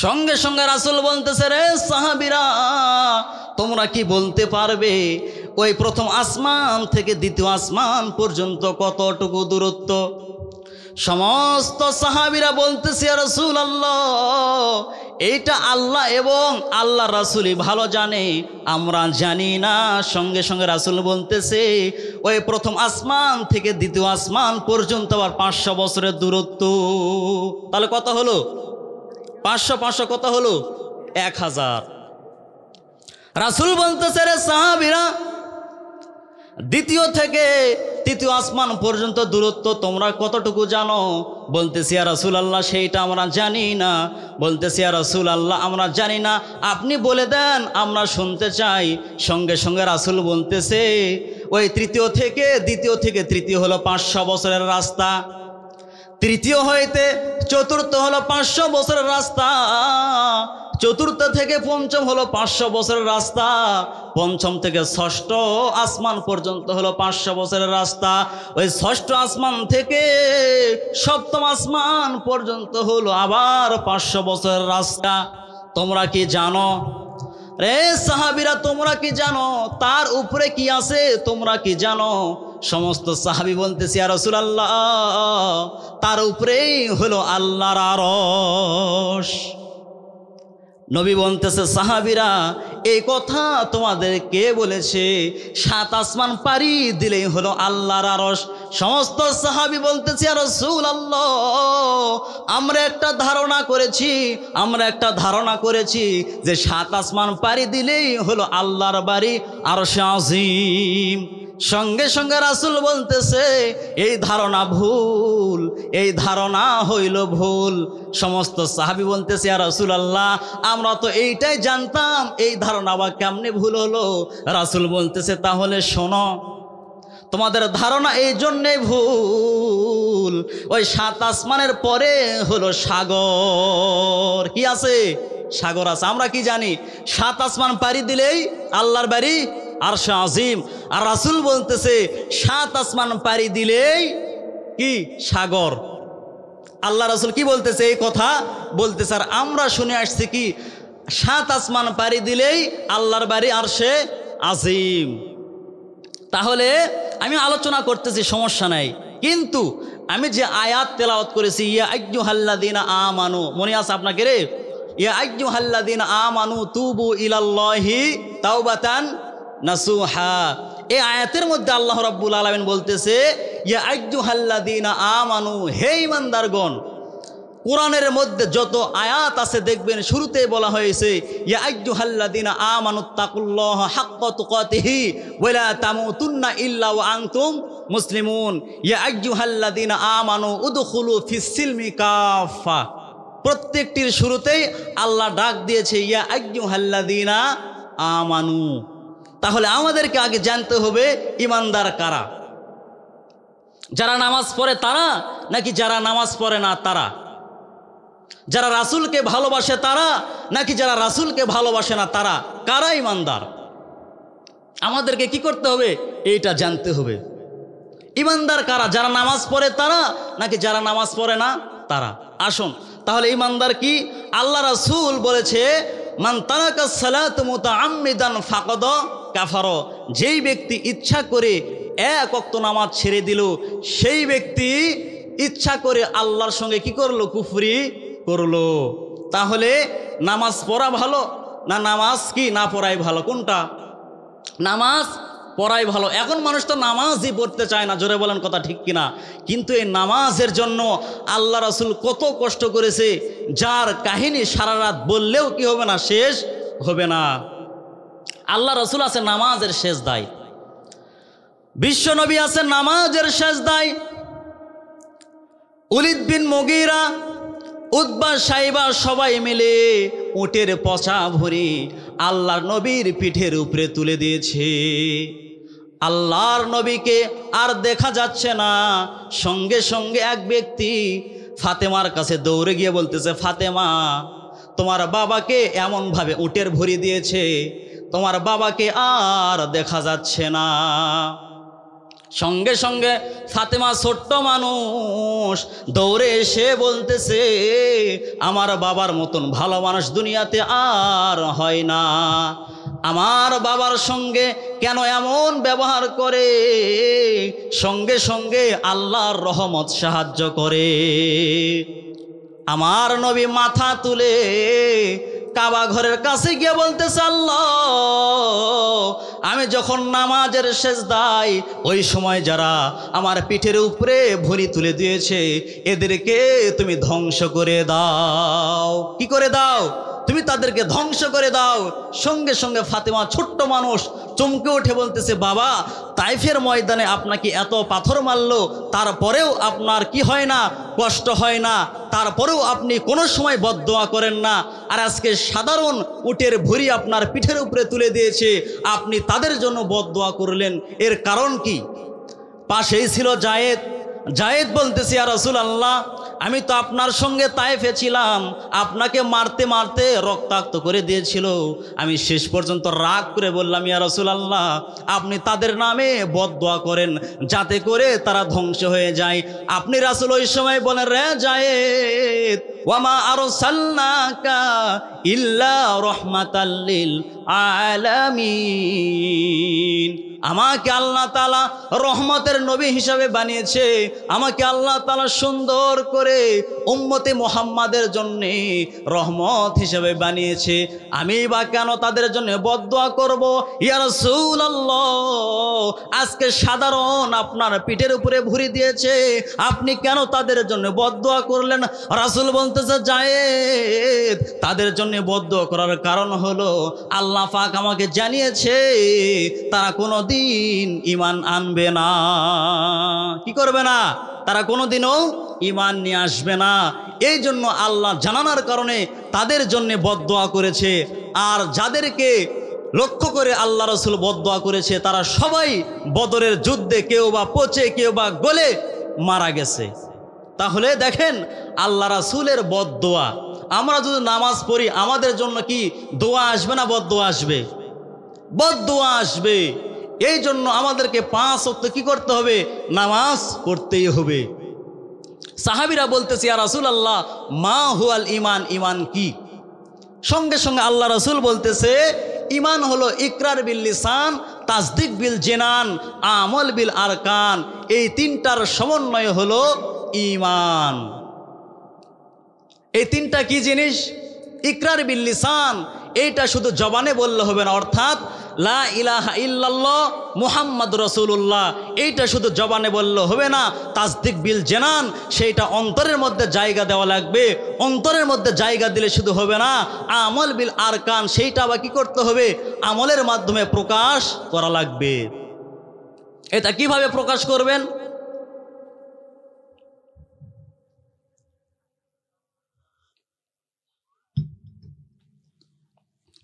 সঙ্গে সঙ্গে রাসূল বলতেছে, রে সাহাবীরা, তোমরা কি বলতে পারবে ওই প্রথম আসমান থেকে দ্বিতীয় আসমান পর্যন্ত কতটুকু দূরত্ব? সমস্ত সাহাবীরা বলতেছে ইয়া রাসূলুল্লাহ, এইটা আল্লাহ এবং আল্লাহ রাসূলই ভালো জানে, আমরা জানি না। সঙ্গে সঙ্গে রাসূল বলতেছে ওই প্রথম আসমান থেকে দ্বিতীয় আসমান পর্যন্ত আবার 500 বছরের দূরত্ব। তাহলে কত হলো? 500 কত হলো? 1000। রাসূল বলতেছে রে সাহাবীরা, দ্বিতীয় থেকে তৃতীয় আসমান পর্যন্ত দূরত্ব তোমরা কতটুকু জানো? বলতেছি ইয়া রাসূলুল্লাহ, সেইটা আমরা জানি না। বলতেছি ইয়া রাসূলুল্লাহ, আমরা জানি না, আপনি বলে দেন, আমরা শুনতে চাই। সঙ্গে সঙ্গে রাসূল বলতেছে ওই তৃতীয় থেকে দ্বিতীয় থেকে তৃতীয় হলো 500 বছরের রাস্তা, তৃতীয় হইতে চতুর্থ হলো 500 বছরের রাস্তা, চতুর্থ থেকে পঞ্চম হলো 500 বছরের রাস্তা, পঞ্চম থেকে ষষ্ঠ আসমান পর্যন্ত হলো 500 বছরের রাস্তা, ওই ষষ্ঠ আসমান থেকে সপ্তম আসমান পর্যন্ত হলো আবার 500 বছরের রাস্তা। তোমরা কি জানো রে সাহাবীরা, তোমরা কি জানো তার উপরে কি আছে? তোমরা কি জানো? সমস্ত সাহাবী বলতেছে ইয়া রাসূলুল্লাহ, তার উপরেই হলো আল্লাহর আরশ। নবী বলতেছে সাহাবীরা, এই কথা তোমাদের কে বলেছে? 7 আসমান পারি দিলেই হলো আল্লাহর আরশ। সমস্ত সাহাবী বলতেছে ইয়া রাসূলুল্লাহ, আমরা একটা ধারণা করেছি যে 7 আসমান পারি দিলেই হলো আল্লাহর বাড়ি আরশে আজিম। সঙ্গে সঙ্গে রাসূল বলতেছে এই ধারণা ভুল, এই ধারণা হইল ভুল। সমস্ত সাহাবী বলতেছে ইয়া রাসূলুল্লাহ, আমরা তো এইটাই জানতাম, এই ধারণা আবার কেমনে ভুল হলো? রাসূল বলতেছে তাহলে শোনো, তোমাদের ধারণা এই জন্যে ভুল, ওই 7 আসমানের পরে হলো সাগর। কি আছে? সাগর আছে। আমরা কি জানি? 7 আসমান পাড়ি দিলেই আল্লাহর বাড়ি আরশে আজিম। আর রাসূল বলতেছে 7 আসমান পাড়ি দিলেই কি? সাগর। আল্লাহ রাসূল কি বলতেছে? এই কথা বলতেছে। আর আমরা শুনে আসছি কি 7 আসমান পাড়ি দিলেই আল্লাহর বাড়ি আরশে আজিম। তাহলে আমি আলোচনা করতেছি, সমস্যা নাই, কিন্তু আমি যে আয়াত তেলাওয়াত করেছি, ইয়া আইয়ুহাল্লাযীনা আমানু, মনে আছে আপনাকে রে? ইয়া আইয়ুহাল্লাযীনা আমানু তুবু ইলাল্লাহি তাওবাতান নাসুহা। এই আয়াতের মধ্যে আল্লাহ রাব্বুল আলামিন বলতেছে ইয়া আইয়ুহাল্লাযীনা আমানু, হে ঈমানদারগণ। কোরআনের মধ্যে যত আয়াত আছে দেখবেন শুরুতেই বলা হয়েছে ইয়া আইয়ুহাল্লাযীনা আমানুত্তাকুল্লাহা হাক্কা তুকাতিহি ওয়া লা তামুতুন্না ইল্লা ওয়া আনতুম মুসলিমুন। ইয়া আইয়ুহাল্লাযীনা আমানু উদখুলু ফিস-সিলমি কাফা। প্রত্যেকটির শুরুতেই আল্লাহ ডাক দিয়েছে ইয়া আইয়ুহাল্লাযীনা আমানু। তাহলে আমাদেরকে আগে জানতে হবে ঈমানদার কারা? যারা নামাজ পড়ে তারা, নাকি যারা নামাজ পড়ে না তারা? যারা রাসূলকে ভালোবাসে তারা, নাকি যারা রাসূলকে ভালোবাসে না তারা? কারা ঈমানদার? আমাদেরকে কি করতে হবে? এইটা জানতে হবে। ঈমানদার কারা? যারা নামাজ পড়ে তারা, নাকি যারা নামাজ পড়ে না তারা? আসুন তাহলে ঈমানদার কি? আল্লাহ রাসূল বলেছে মান তারাকাস সালাতা মুতাআম্মিদান ফাকাদ কাফারা। যেই ব্যক্তি ইচ্ছা করে 1 ওয়াক্ত নামাজ ছেড়ে দিল, সেই ব্যক্তি ইচ্ছা করে আল্লাহর সঙ্গে কি করলো? কুফরি করলো। তাহলে নামাজ পড়া ভালো না নামাজ কি না পড়াই ভালো? কোনটা? নামাজ পড়াই ভালো। এখন মানুষ তো নামাজই পড়তে চায় না, জোরে বলেন কথা ঠিক কিনা? কিন্তু এই নামাজের জন্য আল্লাহ রাসূল কত কষ্ট করেছে, যার কাহিনী সারা রাত বললেও কি হবে না? শেষ হবে না। আল্লাহ রাসূল আছে নামাজের সেজদায়, বিশ্ব নবী আছে নামাজের সেজদায়। উলিদ বিন মুগীরা, উতবা, সাইবা সবাই মিলে উটের পচা ভরি আল্লাহর নবীর পিঠের উপরে তুলে দিয়েছে। আল্লাহর নবীকে আর দেখা যাচ্ছে না। সঙ্গে সঙ্গে এক ব্যক্তি ফাতেমার কাছে দৌড়ে গিয়ে বলতেছে, ফাতেমা, তোমার বাবাকে এমনভাবে উটের ভরি দিয়েছে, তোমার বাবাকে আর দেখা যাচ্ছে না। সঙ্গে সঙ্গে ফাতেমা ছোট্ট মানুষ দৌড়ে এসে বলতেছে, আমার বাবার মতন ভালো মানুষ দুনিয়াতে আর হয় না। আমার বাবার সঙ্গে কেন এমন ব্যবহার করে? সঙ্গে সঙ্গে আল্লাহর রহমত সাহায্য করে। আমার নবী মাথা তুলে কাবা ঘরের কাছে গিয়ে বলতেছে, আল্লাহ, আমি যখন নামাজের সেজদায় ওই সময় যারা আমার পিঠের উপরে ভরি তুলে দিয়েছে এদেরকে তুমি ধ্বংস করে দাও। কি করে দাও? তুমি তাদেরকে ধ্বংস করে দাও। সঙ্গে সঙ্গে ফাতেমা, ছোট্ট মানুষ, চমকে উঠে বলতেছে, বাবা, তাইফের ময়দানে আপনাকে এত পাথর মারলো, তারপরেও আপনার কি হয় না? কষ্ট হয় না? তারপরেও আপনি কোনো সময় বদদোয়া করেন না। আর আজকে সাধারণ উটের ভুঁড়ি আপনার পিঠের উপরে তুলে দিয়েছে, আপনি তাদের জন্য বদদোয়া করলেন, এর কারণ কি? পাশেই ছিল জায়েদ। জায়েদ বলতেছি, ইয়া রাসূলুল্লাহ, আমি তো আপনার সঙ্গে তায়েফে ছিলাম, আপনাকে মারতে মারতে রক্তাক্ত করে দিয়েছিল। আমি শেষ পর্যন্ত রাগ করে বললাম, ইয়া রাসূলুল্লাহ, আপনি তাদের নামে বদদোয়া করেন যাতে করে তারা ধ্বংস হয়ে যায়। আপনি রাসূল ওই সময় বলেন, রে জায়েদ, ওয়ামা আরসালনাকা ইল্লা রাহমাতাল লিল আলামিন। আমাকে আল্লাহ তাআলা রহমতের নবী হিসাবে বানিয়েছে। আমাকে আল্লাহ তাআলা সুন্দর করে উম্মতে মুহাম্মাদের জন্য রহমত হিসাবে বানিয়েছে। আমি বা কেন তাদের জন্য বদদোয়া করব? ইয়া রাসূলুল্লাহ, আজকে সাধারণ আপনার পিঠের উপরে ভুঁড়ি দিয়েছে, আপনি কেন তাদের জন্য বদদোয়া করলেন? রাসূল বলতেছে, জায়েদ, তাদের জন্য বদদোয়া করার কারণ হলো আল্লাহ পাক আমাকে জানিয়েছে তারা কোনোদিন ঈমান আনবে না। কি করবে না? তারা কোনোদিনও ঈমান নিয়ে আসবে না। এই জন্য আল্লাহ জানানোর কারণে তাদের জন্য বদদোয়া করেছে। আর যাদেরকে লক্ষ্য করে আল্লাহ রাসূল বদদোয়া করেছে তারা সবাই বদরের যুদ্ধে কেউ বা পচে কেউ বা গলে মারা গেছে। তাহলে দেখেন, আল্লাহ রাসূলের বদদোয়া, আমরা যদি নামাজ পড়ি আমাদের জন্য কি দোয়া আসবে না বদদোয়া আসবে? বদদোয়া আসবে। এই জন্য আমাদেরকে 5 ওয়াক্ত কি করতে হবে? নামাজ পড়তেই হবে। সাহাবীরা বলতেছে, ইয়া রাসূলুল্লাহ, মা হুয়াল ঈমান, ঈমান কি? সঙ্গে সঙ্গে আল্লাহ রাসূল বলতেছে, ঈমান হলো ইকরার বিল লিসান, তাসদিক বিল জিনান, আমল বিল আরকান। এই তিনটার সমন্বয় হলো ঈমান। এই তিনটা কি জিনিস? ইকরার বিল লিসান, এইটা শুধু জবানে বললে হবে না, অর্থাৎ লা ইলাহা ইল্লাল্লাহ মুহাম্মাদুর রাসূলুল্লাহ, এইটা শুধু জবানে বললে হবে না। তাসদিক বিল জিনান, সেইটা অন্তরের মধ্যে জায়গা দেওয়া লাগবে। অন্তরের মধ্যে জায়গা দিলে শুধু হবে না। আমল বিল আরকান, সেইটা আবার কি করতে হবে? আমলের মাধ্যমে প্রকাশ করা লাগবে। এটা কিভাবে প্রকাশ করবেন?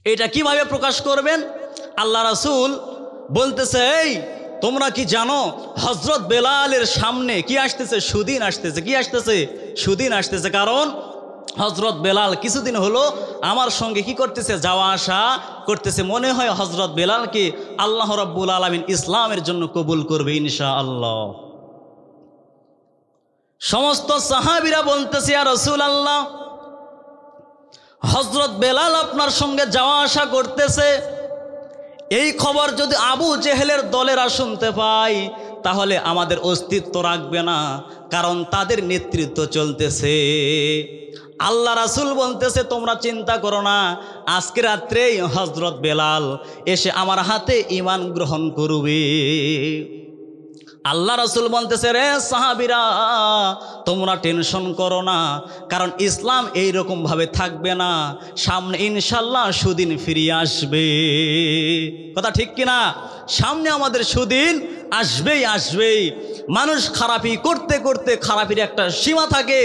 এটা কিভাবে প্রকাশ করবেন? আল্লাহ রাসূল বলতেছে, এই তোমরা কি জানো হযরত বেলালের সামনে কি আসতেছে? সুদিন আসতেছে। কি আসতেছে? সুদিন আসতেছে। কারণ হযরত বেলাল কিছুদিন হলো আমার সঙ্গে কি করতেছে? যাওয়া আসা করতেছে। মনে হয় হযরত বেলালকে আল্লাহ রাব্বুল আলামিন ইসলামের জন্য কবুল করবে ইনশাআল্লাহ। সমস্ত সাহাবীরা বলতেছে, ইয়া রাসূলুল্লাহ, হযরত বেলাল আপনার সঙ্গে যাওয়া আসা করতেছে, এই খবর যদি আবু জেহেলের দলেরা শুনতে পায় তাহলে আমাদের অস্তিত্ব রাখবে না, কারণ তাদের নেতৃত্ব চলতেছে। আল্লাহ রাসূল বলতেছে, তোমরা চিন্তা করো না, আজকে রাত্রেই হযরত বেলাল এসে আমার হাতে ঈমান গ্রহণ করবে। আল্লাহ রাসূল বলতেছে, রে সাহাবীরা, তোমরা টেনশন করো না, কারণ ইসলাম এইরকম ভাবে থাকবে না, সামনে ইনশাল্লাহ সুদিন ফিরিয়ে আসবে। কথা ঠিক কিনা? সামনে আমাদের সুদিন আসবেই আসবেই। মানুষ খারাপি করতে করতে খারাপির একটা সীমা থাকে,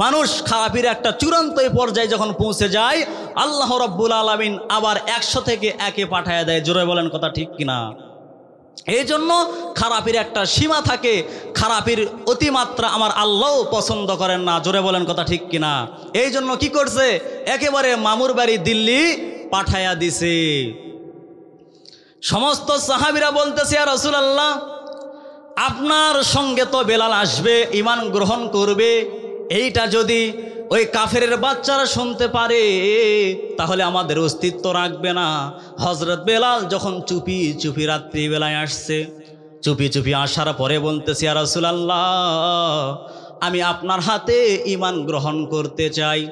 মানুষ খারাপির একটা চূড়ান্ত পর্যায়ে যখন পৌঁছে যায় আল্লাহ রাব্বুল আলামিন আবার 100 থেকে 1-এ পাঠায় দেয়। জোরে বলেন কথা ঠিক কিনা? এই জন্য খারাপির একটা সীমা থাকে, খারাপির অতিমাত্রা আমার আল্লাহও পছন্দ করেন না। জোরে বলেন কথা ঠিক কিনা? এই জন্য কি করছে? একেবারে মামুর বাড়ি দিল্লি পাঠায়া দিছে। সমস্ত সাহাবীরা বলতেছে, ইয়া রাসূলুল্লাহ, আপনার সঙ্গে তো বেলাল আসবে, ঈমান গ্রহণ করবে, এইটা যদি ওই কাফেরের বাচ্চারা শুনতে পারে তাহলে আমাদের অস্তিত্ব রাখবে না। হযরত বেলাল যখন চুপি চুপি রাত্রিবেলায় আসছে, চুপি চুপি আসার পরে বলতেছে, ইয়া রাসূলুল্লাহ, আমি আপনার হাতে ঈমান গ্রহণ করতে চাই।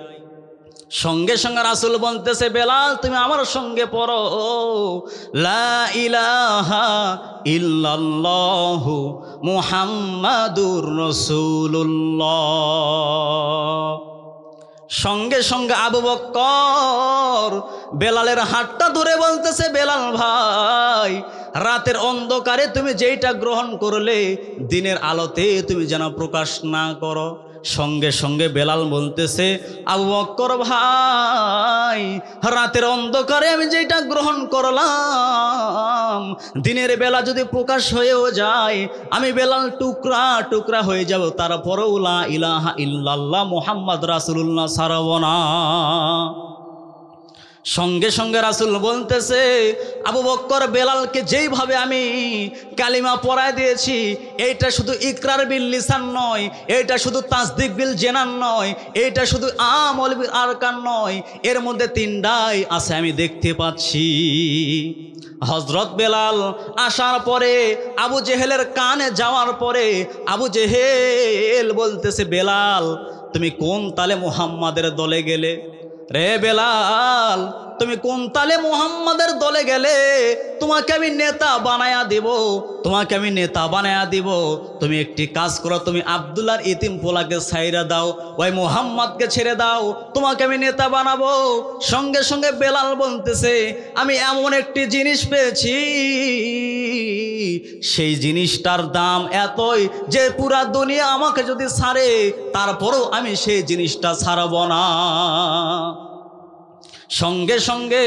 সঙ্গে সঙ্গে রাসূল বলতেছে, বেলাল তুমি আমার সঙ্গে পড়ো, লা ইলাহা ইল্লাল্লাহু মুহাম্মাদুর রাসূলুল্লাহ। সঙ্গে সঙ্গে আবু বকর বেলালের হাতটা ধরে বলতেছে, বেলাল ভাই, রাতের অন্ধকারে তুমি যেইটা গ্রহণ করলে দিনের আলোতে তুমি যেন প্রকাশ না করো। সঙ্গে সঙ্গে বেলাল বলতেছে, আবু বকর ভাই, রাতের অন্ধকারে আমি যেটা গ্রহণ করলাম দিনের বেলা যদি প্রকাশ হয়েও যায় আমি বেলাল টুকরা টুকরা হয়ে যাব, তারপরেও লা ইলাহা ইল্লাল্লাহ মুহাম্মদ রাসূলুল্লাহ ছাড়ব না। সঙ্গে সঙ্গে রাসূল বলতেছে, আবু বকর বেলালকে যেইভাবে আমি কালিমা পড়ায় দিয়েছি, এইটা শুধু ইকরার বিল লিসান নয়, এইটা শুধু তাসদিক বিল জেনান নয়, এইটা শুধু আমল বিল আরকান নয়, এর মধ্যে তিনটাই আছে আমি দেখতে পাচ্ছি। হযরত বেলাল আসার পরে আবু জেহেলের কানে যাওয়ার পরে আবু জেহেল বলতেছে, বেলাল তুমি কোন তালে মুহাম্মাদের দলে গেলে রে? বেলাল তুমি কোন তালে মুহাম্মাদের দলে গেলে? তোমাকে আমি নেতা বানায়া দিব, তোমাকে আমি নেতা বানায়া দিব। তুমি একটি কাজ করো, তুমি আব্দুল্লাহর ইতিম পোলাকে ছাইরা দাও, ওই মুহাম্মাদকে ছেড়ে দাও, তোমাকে আমি নেতা বানাবো। সঙ্গে সঙ্গে বেলাল বলতেছে, আমি এমন একটি জিনিস পেয়েছি, সেই জিনিসটার দাম এতই যে পুরা দুনিয়া আমাকে যদি ছাড়ে তারপরও আমি সেই জিনিসটা ছাড়ব না। সঙ্গে সঙ্গে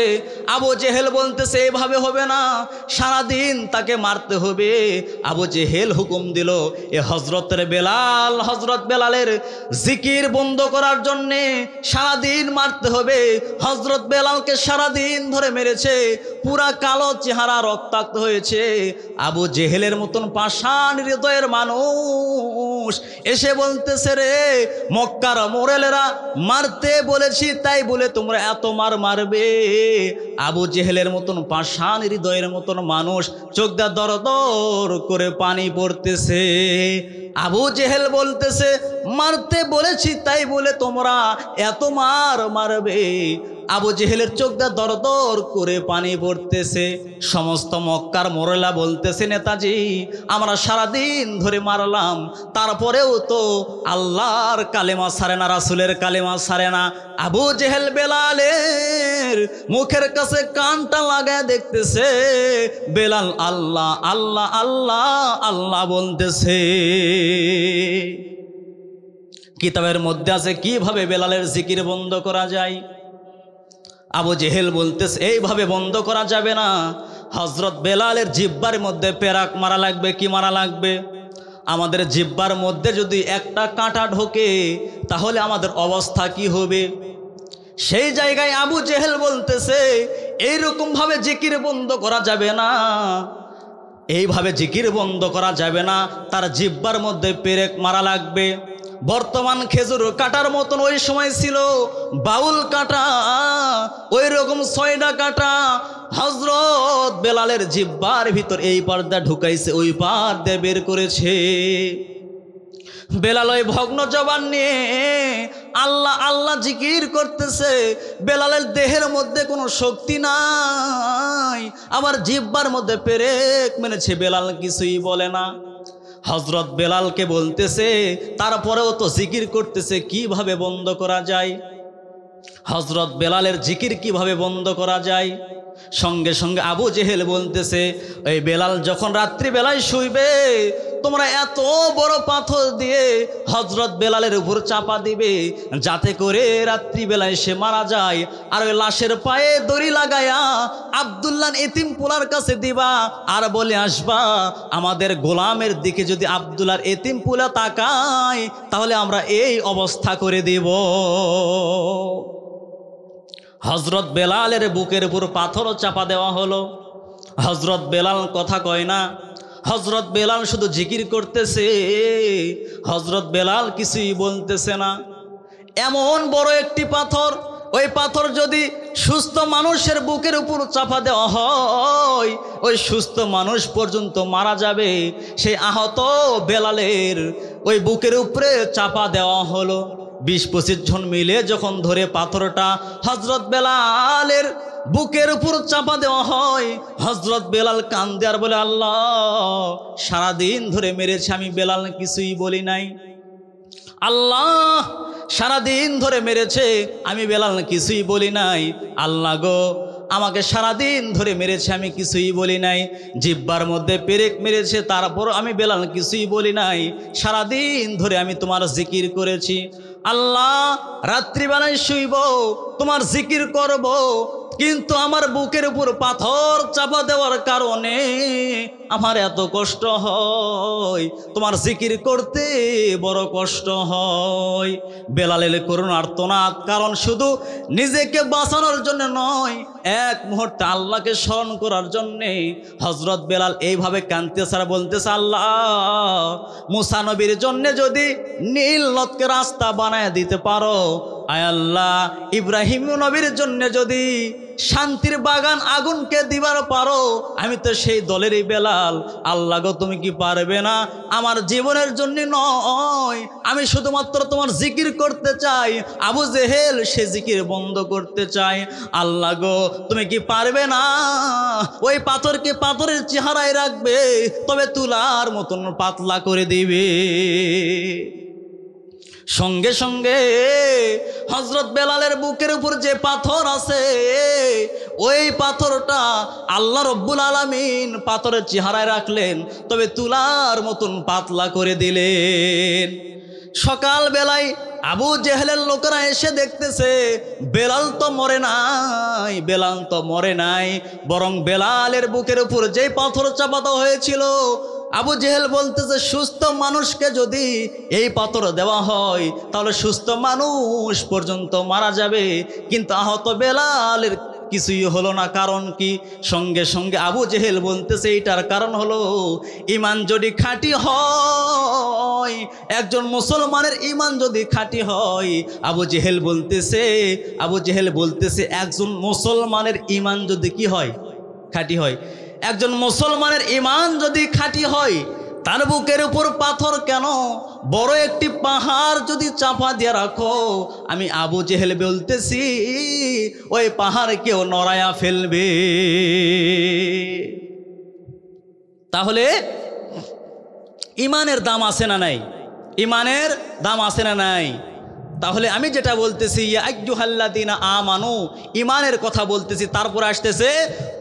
আবু জেহেল বলতেছে, এভাবে হবে না, সারাদিন তাকে মারতে হবে। আবু জেহেল হুকুম দিল, এ হযরত বেলালের জিকির বন্ধ করার জন্যে সারাদিন মারতে হবে। হযরত বেলালকে সারাদিন ধরে মেরেছে, পুরা কালো চেহারা রক্তাক্ত হয়েছে। আবু জেহেলের মতন পাষাণ হৃদয়ের মানুষ এসে বলতেছে, রে মক্কার মোরেলেরা, মারতে বলেছি তাই বলে তোমরা এত মারবে? আবু জেহেলের মতন পাষাণ হৃদয়ের মতন মানুষ চোখ দিয়ে দর দর করে পানি পড়তেছে। আবু জেহেল বলতেছে, মারতে বলেছি তাই বলে তোমরা এত মারবে? আবু জেহেলের চোখ দিয়ে দর দর করে পানি পড়তেছে। সমস্ত মক্কার মোরেলা বলতেছে, নেতাজি আমরা সারাদিন ধরে মারলাম, তারপরেও তো আল্লাহর কালেমা ছাড়ে না, রাসূলের কালেমা ছাড়ে না। আবু জেহেল বেলালের মুখের কাছে কানটা লাগায় দেখতেছে, বেলাল আল্লাহ আল্লাহ আল্লাহ আল্লাহ বলতেছে। কিতাবের মধ্যে আছে কিভাবে বেলালের জিকির বন্ধ করা যায়। আবু জেহেল বলতেছে, এইভাবে বন্ধ করা যাবে না, হযরত বেলালের জিহ্বার মধ্যে পেরাক মারা লাগবে। কি মারা লাগবে? আমাদের জিহ্বার মধ্যে যদি একটা কাঁটা ঢোকে তাহলে আমাদের অবস্থা কি হবে? সেই জায়গায় আবু জেহেল বলতেছে, এইরকম ভাবে জিকির বন্ধ করা যাবে না, এইভাবে জিকির বন্ধ করা যাবে না, তার জিহ্বার মধ্যে পেরেক মারা লাগবে। বর্তমান খেজুর কাটার মতন ওই সময় ছিল বাউল কাটা, ওই রকম 6টা কাটা হযরত বেলালের জিহ্বার ভিতর এই পর্দা ঢুকাইছে, ওই পার দিয়ে বের করেছে। বেলাল ওই ভগ্ন জবান নিয়ে আল্লাহ আল্লাহ জিকির করতেছে। বেলালের দেহের মধ্যে কোনো শক্তি নাই, আবার জিহ্বার মধ্যে পেরেক মেরেছে, বেলাল কিছুই বলে না। হযরত বেলালকে বলতেছে, তারপরেও তো জিকির করতেছে, কিভাবে বন্ধ করা যায়? হযরত বেলালের জিকির কিভাবে বন্ধ করা যায়? সঙ্গে সঙ্গে আবু জেহেল বলতেছে, এই বেলাল যখন রাত্রিবেলায় শুইবে তোমরা এত বড় পাথর দিয়ে হযরত বেলালের উপর চাপা দিবে যাতে করে রাত্রিবেলায় সে মারা যায়, আর ওই লাশের পায়ে দড়ি লাগায়া আব্দুল্লাহ এতিম পোলার কাছে দিবা, আর বলে আসবা আমাদের গোলামের দিকে যদি আব্দুল্লাহর এতিম পোলা তাকায় তাহলে আমরা এই অবস্থা করে দেব। হযরত বেলালের বুকের উপর পাথরও চাপা দেওয়া হলো। হযরত বেলাল কথা কয় না, হযরত বেলাল শুধু জিকির করতেছে, হযরত বেলাল কিছুই বলতেছে না। এমন বড় একটি পাথর, ওই পাথর যদি সুস্থ মানুষের বুকের উপর চাপা দেওয়া হয় ওই সুস্থ মানুষ পর্যন্ত মারা যাবে। সেই আহত বেলালের ওই বুকের উপরে চাপা দেওয়া হলো। 20-25 জন মিলে যখন ধরে পাথরটা হযরত বেলালের বুকের উপর চাপা দেওয়া হয়, হযরত বেলাল কান্দে আর বলে, আল্লাহ, সারাদিন ধরে মেরেছে, আমি বেলাল কিছুই বলি নাই। আল্লাহ, সারাদিন ধরে মেরেছে, আমি বেলাল কিছুই বলি নাই। আল্লাহ গো, আমাকে সারাদিন ধরে মেরেছে, আমি কিছুই বলি নাই। জিহ্বার মধ্যে পেরেক মেরেছে, তারপর আমি বেলাল কিছুই বলি নাই। সারাদিন ধরে আমি তোমার জিকির করেছি। আল্লাহ, রাত্রিবেলায় শুইব, তোমার জিকির করব, কিন্তু আমার বুকের উপর পাথর চাপা দেওয়ার কারণে আমার এত কষ্ট হয়, তোমার জিকির করতে বড় কষ্ট হয়। বেলালের করুণ আর্তনাদ, কারণ শুধু নিজেকে বাঁচানোর জন্য নয়, এক মুহূর্তে আল্লাহকে স্মরণ করার জন্যে হযরত বেলাল এইভাবে কাঁদতেছে আর বলতেছে, আল্লাহ, মুসা নবীর জন্য যদি নীল নদকে রাস্তা বানায় দিতে পারো, আয় আল্লাহ, ইব্রাহিম নবীর জন্য যদি শান্তির বাগান আগুনকে দিবার পারো, আমি তো সেই দলেরই বেলাল। আল্লাহ গো, তুমি কি পারবে না? আমার জীবনের জন্য নয়, আমি শুধুমাত্র তোমার জিকির করতে চাই। আবু জেহেল সে জিকির বন্ধ করতে চাই। আল্লাহ গো, তুমি কি পারবে না? ওই পাথরকে পাথরের চেহারায় রাখবে, তবে তুলার মতন পাতলা করে দিবে। সঙ্গে সঙ্গে হযরত বেলালের বুকের উপর যে পাথর আছে, ওই পাথরটা আল্লাহ রব্বুল আলামিন পাথরের চেহারায় রাখলেন, তবে তুলার মতন পাতলা করে দিলেন। সকাল বেলায় আবু জেহেলের লোকেরা এসে দেখতেছে বেলাল তো মরে নাই, বেলাল তো মরে নাই, বরং বেলালের বুকের উপর যেই পাথর চাপা দেওয়া হয়েছিল, আবু জেহেল বলতেছে, সুস্থ মানুষকে যদি এই পাথর দেওয়া হয় তাহলে সুস্থ মানুষ পর্যন্ত মারা যাবে, কিন্তু আহত বেলালের কিছুই হলো না। কারণ কি? সঙ্গে সঙ্গে আবু জেহেল বলতেছে, এইটার কারণ হলো ঈমান যদি খাঁটি হয়, একজন মুসলমানের ঈমান যদি খাঁটি হয়, আবু জেহেল বলতেছে একজন মুসলমানের ঈমান যদি কি হয়? খাঁটি হয়। একজন মুসলমানের ঈমান যদি খাঁটি হয়, তার বুকের উপর পাথর কেন, বড় একটি পাহাড় যদি চাপা দিয়ে রাখো, আমি আবু জেহেল বলতেছি ওই পাহাড় কেউ নড়ায়া ফেলবে। তাহলে ঈমানের দাম আছে না নাই? ঈমানের দাম আছে না নাই? তাহলে আমি যেটা বলতেছি, ইয়া আইয়ুহাল্লাযীনা আমানু, ঈমানের কথা বলতেছি, তারপর আসতেছে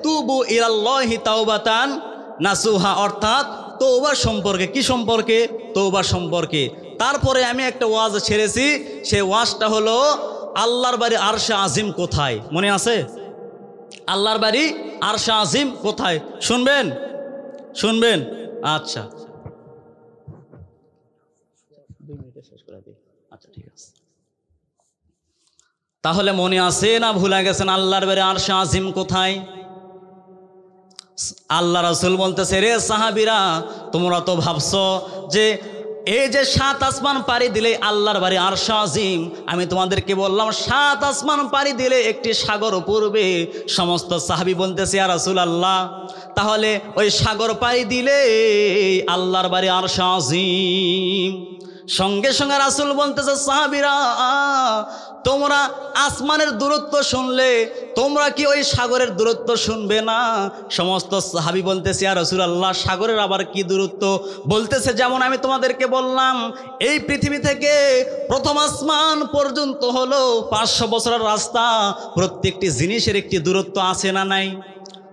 তুবু ইলাল্লাহি তাওবাতান নাসুহা, অর্থাৎ তওবা সম্পর্কে। কি সম্পর্কে? তওবা সম্পর্কে। তারপরে আমি একটা ওয়াজ ছেড়েছি, সেই ওয়াজটা হলো আল্লাহর বাড়ি আরশে আজিম কোথায়? মনে আছে? আল্লাহর বাড়ি আরশে আজিম কোথায়? শুনবেন? আচ্ছা, 2 মিনিটে শেষ করে দিই। আচ্ছা, ঠিক আছে। তাহলে মনে আছে না ভুলে গেছেন আল্লাহর বাড়ি আরশে আজিম কোথায়? আল্লাহ রাসূল বলতেছে, রে সাহাবীরা, তোমরা তো ভাবছো যে এই যে 7 আসমান পাড়ি দিলে আল্লাহর বাড়ি আরশে আজিম, আমি তোমাদেরকে বললাম 7 আসমান পাড়ি দিলে একটি সাগর পড়বে। সমস্ত সাহাবী বলতেছে, ইয়া রাসূলুল্লাহ, তাহলে ওই সাগর পাড়ি দিলে আল্লাহর বাড়ি আরশে আজিম। সঙ্গে সঙ্গে রাসূল বলতেছে, সাহাবীরা, তোমরা আসমানের দূরত্ব শুনলে তোমরা কি ওই সাগরের দূরত্ব শুনবে না? সমস্ত সাহাবী বলতেছে, ইয়া রাসূলুল্লাহ, সাগরের আবার কি দূরত্ব? বলতেছে, যেমন আমি তোমাদেরকে বললাম, এই পৃথিবী থেকে প্রথম আসমান পর্যন্ত হলো 500 বছরের রাস্তা। প্রত্যেকটি জিনিসের একটি দূরত্ব আছে না নাই?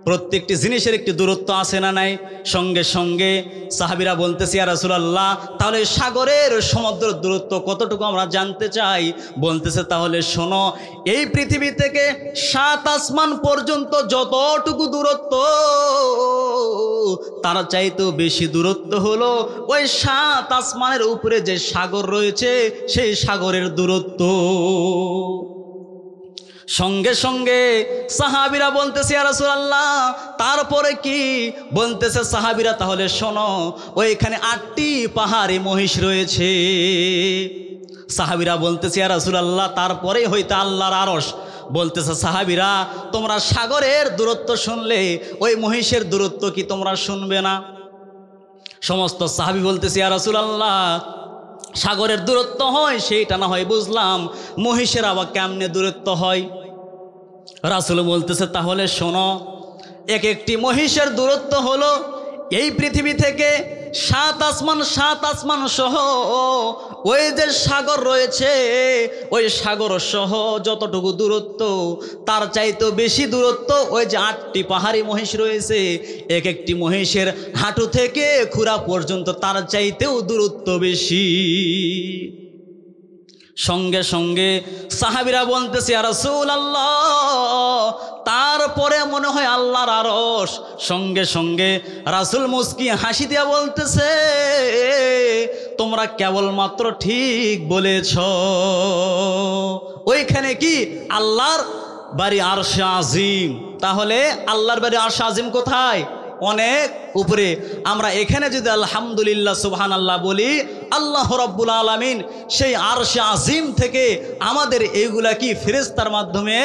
প্রত্যেকটি জিনিসের একটি দূরত্ব আছে না নাই? সঙ্গে সঙ্গে সাহাবীরা বলতেছে, ইয়া রাসূলুল্লাহ, তাহলে সাগরের সমুদ্রের দূরত্ব কতটুকু আমরা জানতে চাই। বলতেছে, তাহলে শোনো, এই পৃথিবী থেকে 7 আসমান পর্যন্ত যতটুকু দূরত্ব, তার চাইতেও বেশি দূরত্ব হলো ওই 7 আসমানের উপরে যে সাগর রয়েছে সেই সাগরের দূরত্ব। সঙ্গে সঙ্গে সাহাবীরা বলতেছে, ইয়া রাসূলুল্লাহ, তারপরে কি? বলতেছে সাহাবীরা, তাহলে শোনো, ওইখানে 8টি পাহাড়ি মহিষ রয়েছে। সাহাবীরা বলতেছে ইয়া রাসূলুল্লাহ তারপরে হইতে আল্লাহর আরশ। বলতেছে সাহাবীরা তোমরা সাগরের দূরত্ব শুনলে ওই মহিষের দূরত্ব কি তোমরা শুনবে না? সমস্ত সাহাবী বলতেছে ইয়া রাসূলুল্লাহ সাগরের দূরত্ব হয় সেইটা না হয় বুঝলাম, মহিষের আবার কেমনে দূরত্ব হয়? রাসূল বলতেছে তাহলে শোনো, এক একটি মহিষের দূরত্ব হলো এই পৃথিবী থেকে 7 আসমান সহ ওই যে সাগর রয়েছে ওই সাগর সহ যতটুকু দূরত্ব তার চাইতেও বেশি দূরত্ব ওই যে 8টি পাহাড়ি মহিষ রয়েছে, এক একটি মহিষের হাঁটু থেকে খুরা পর্যন্ত তার চাইতেও দূরত্ব বেশি। সঙ্গে সঙ্গে সাহাবীরা বলতেছে ইয়া রাসূলুল্লাহ তারপরে মনে হয় আল্লাহর আরশ। সঙ্গে সঙ্গে রাসূল মুস্কি হাসি দিয়া বলতেছে তোমরা কেবলমাত্র ঠিক বলেছ, ওইখানে কি আল্লাহর বাড়ি আরশে আজিম। তাহলে আল্লাহর বাড়ি আরশে আজিম কোথায়? অনেক উপরে। আমরা এখানে যদি আলহামদুলিল্লাহ সুবহানাল্লাহ বলি, আল্লাহ রাব্বুল আলামিন সেই আরশে আজিম থেকে আমাদের এইগুলা কি ফেরেশতার মাধ্যমে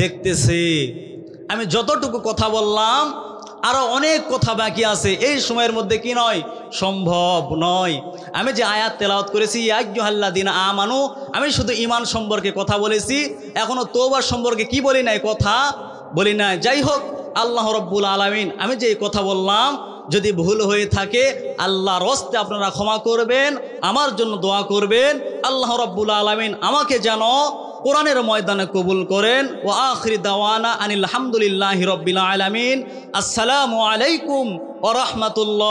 দেখতেছে। আমি যতটুকু কথা বললাম আরো অনেক কথা বাকি আছে, এই সময়ের মধ্যে কি নয়, সম্ভব নয়। আমি যে আয়াত তেলাওয়াত করেছি ইয়া আইয়ুহাল্লাযীনা আমানু, আমি শুধু ঈমান সম্পর্কে কথা বলেছি, এখনো তওবা সম্পর্কে কি বলি নাই, কথা বলি নাই। যাই হোক, আল্লাহ রাব্বুল আলামিন আমি যে কথা বললাম যদি ভুল হয়ে থাকে আল্লাহর হস্তে আপনারা ক্ষমা করবেন, আমার জন্য দোয়া করবেন। আল্লাহ রাব্বুল আলামিন আমাকে যেন কোরআনের ময়দানে কবুল করেন। ওয়া আখিরি দাওয়ানা আনিল হামদুলিল্লাহি রাব্বিল আলামিন। আসসালামু আলাইকুম ওয়া রাহমাতুল্লাহ।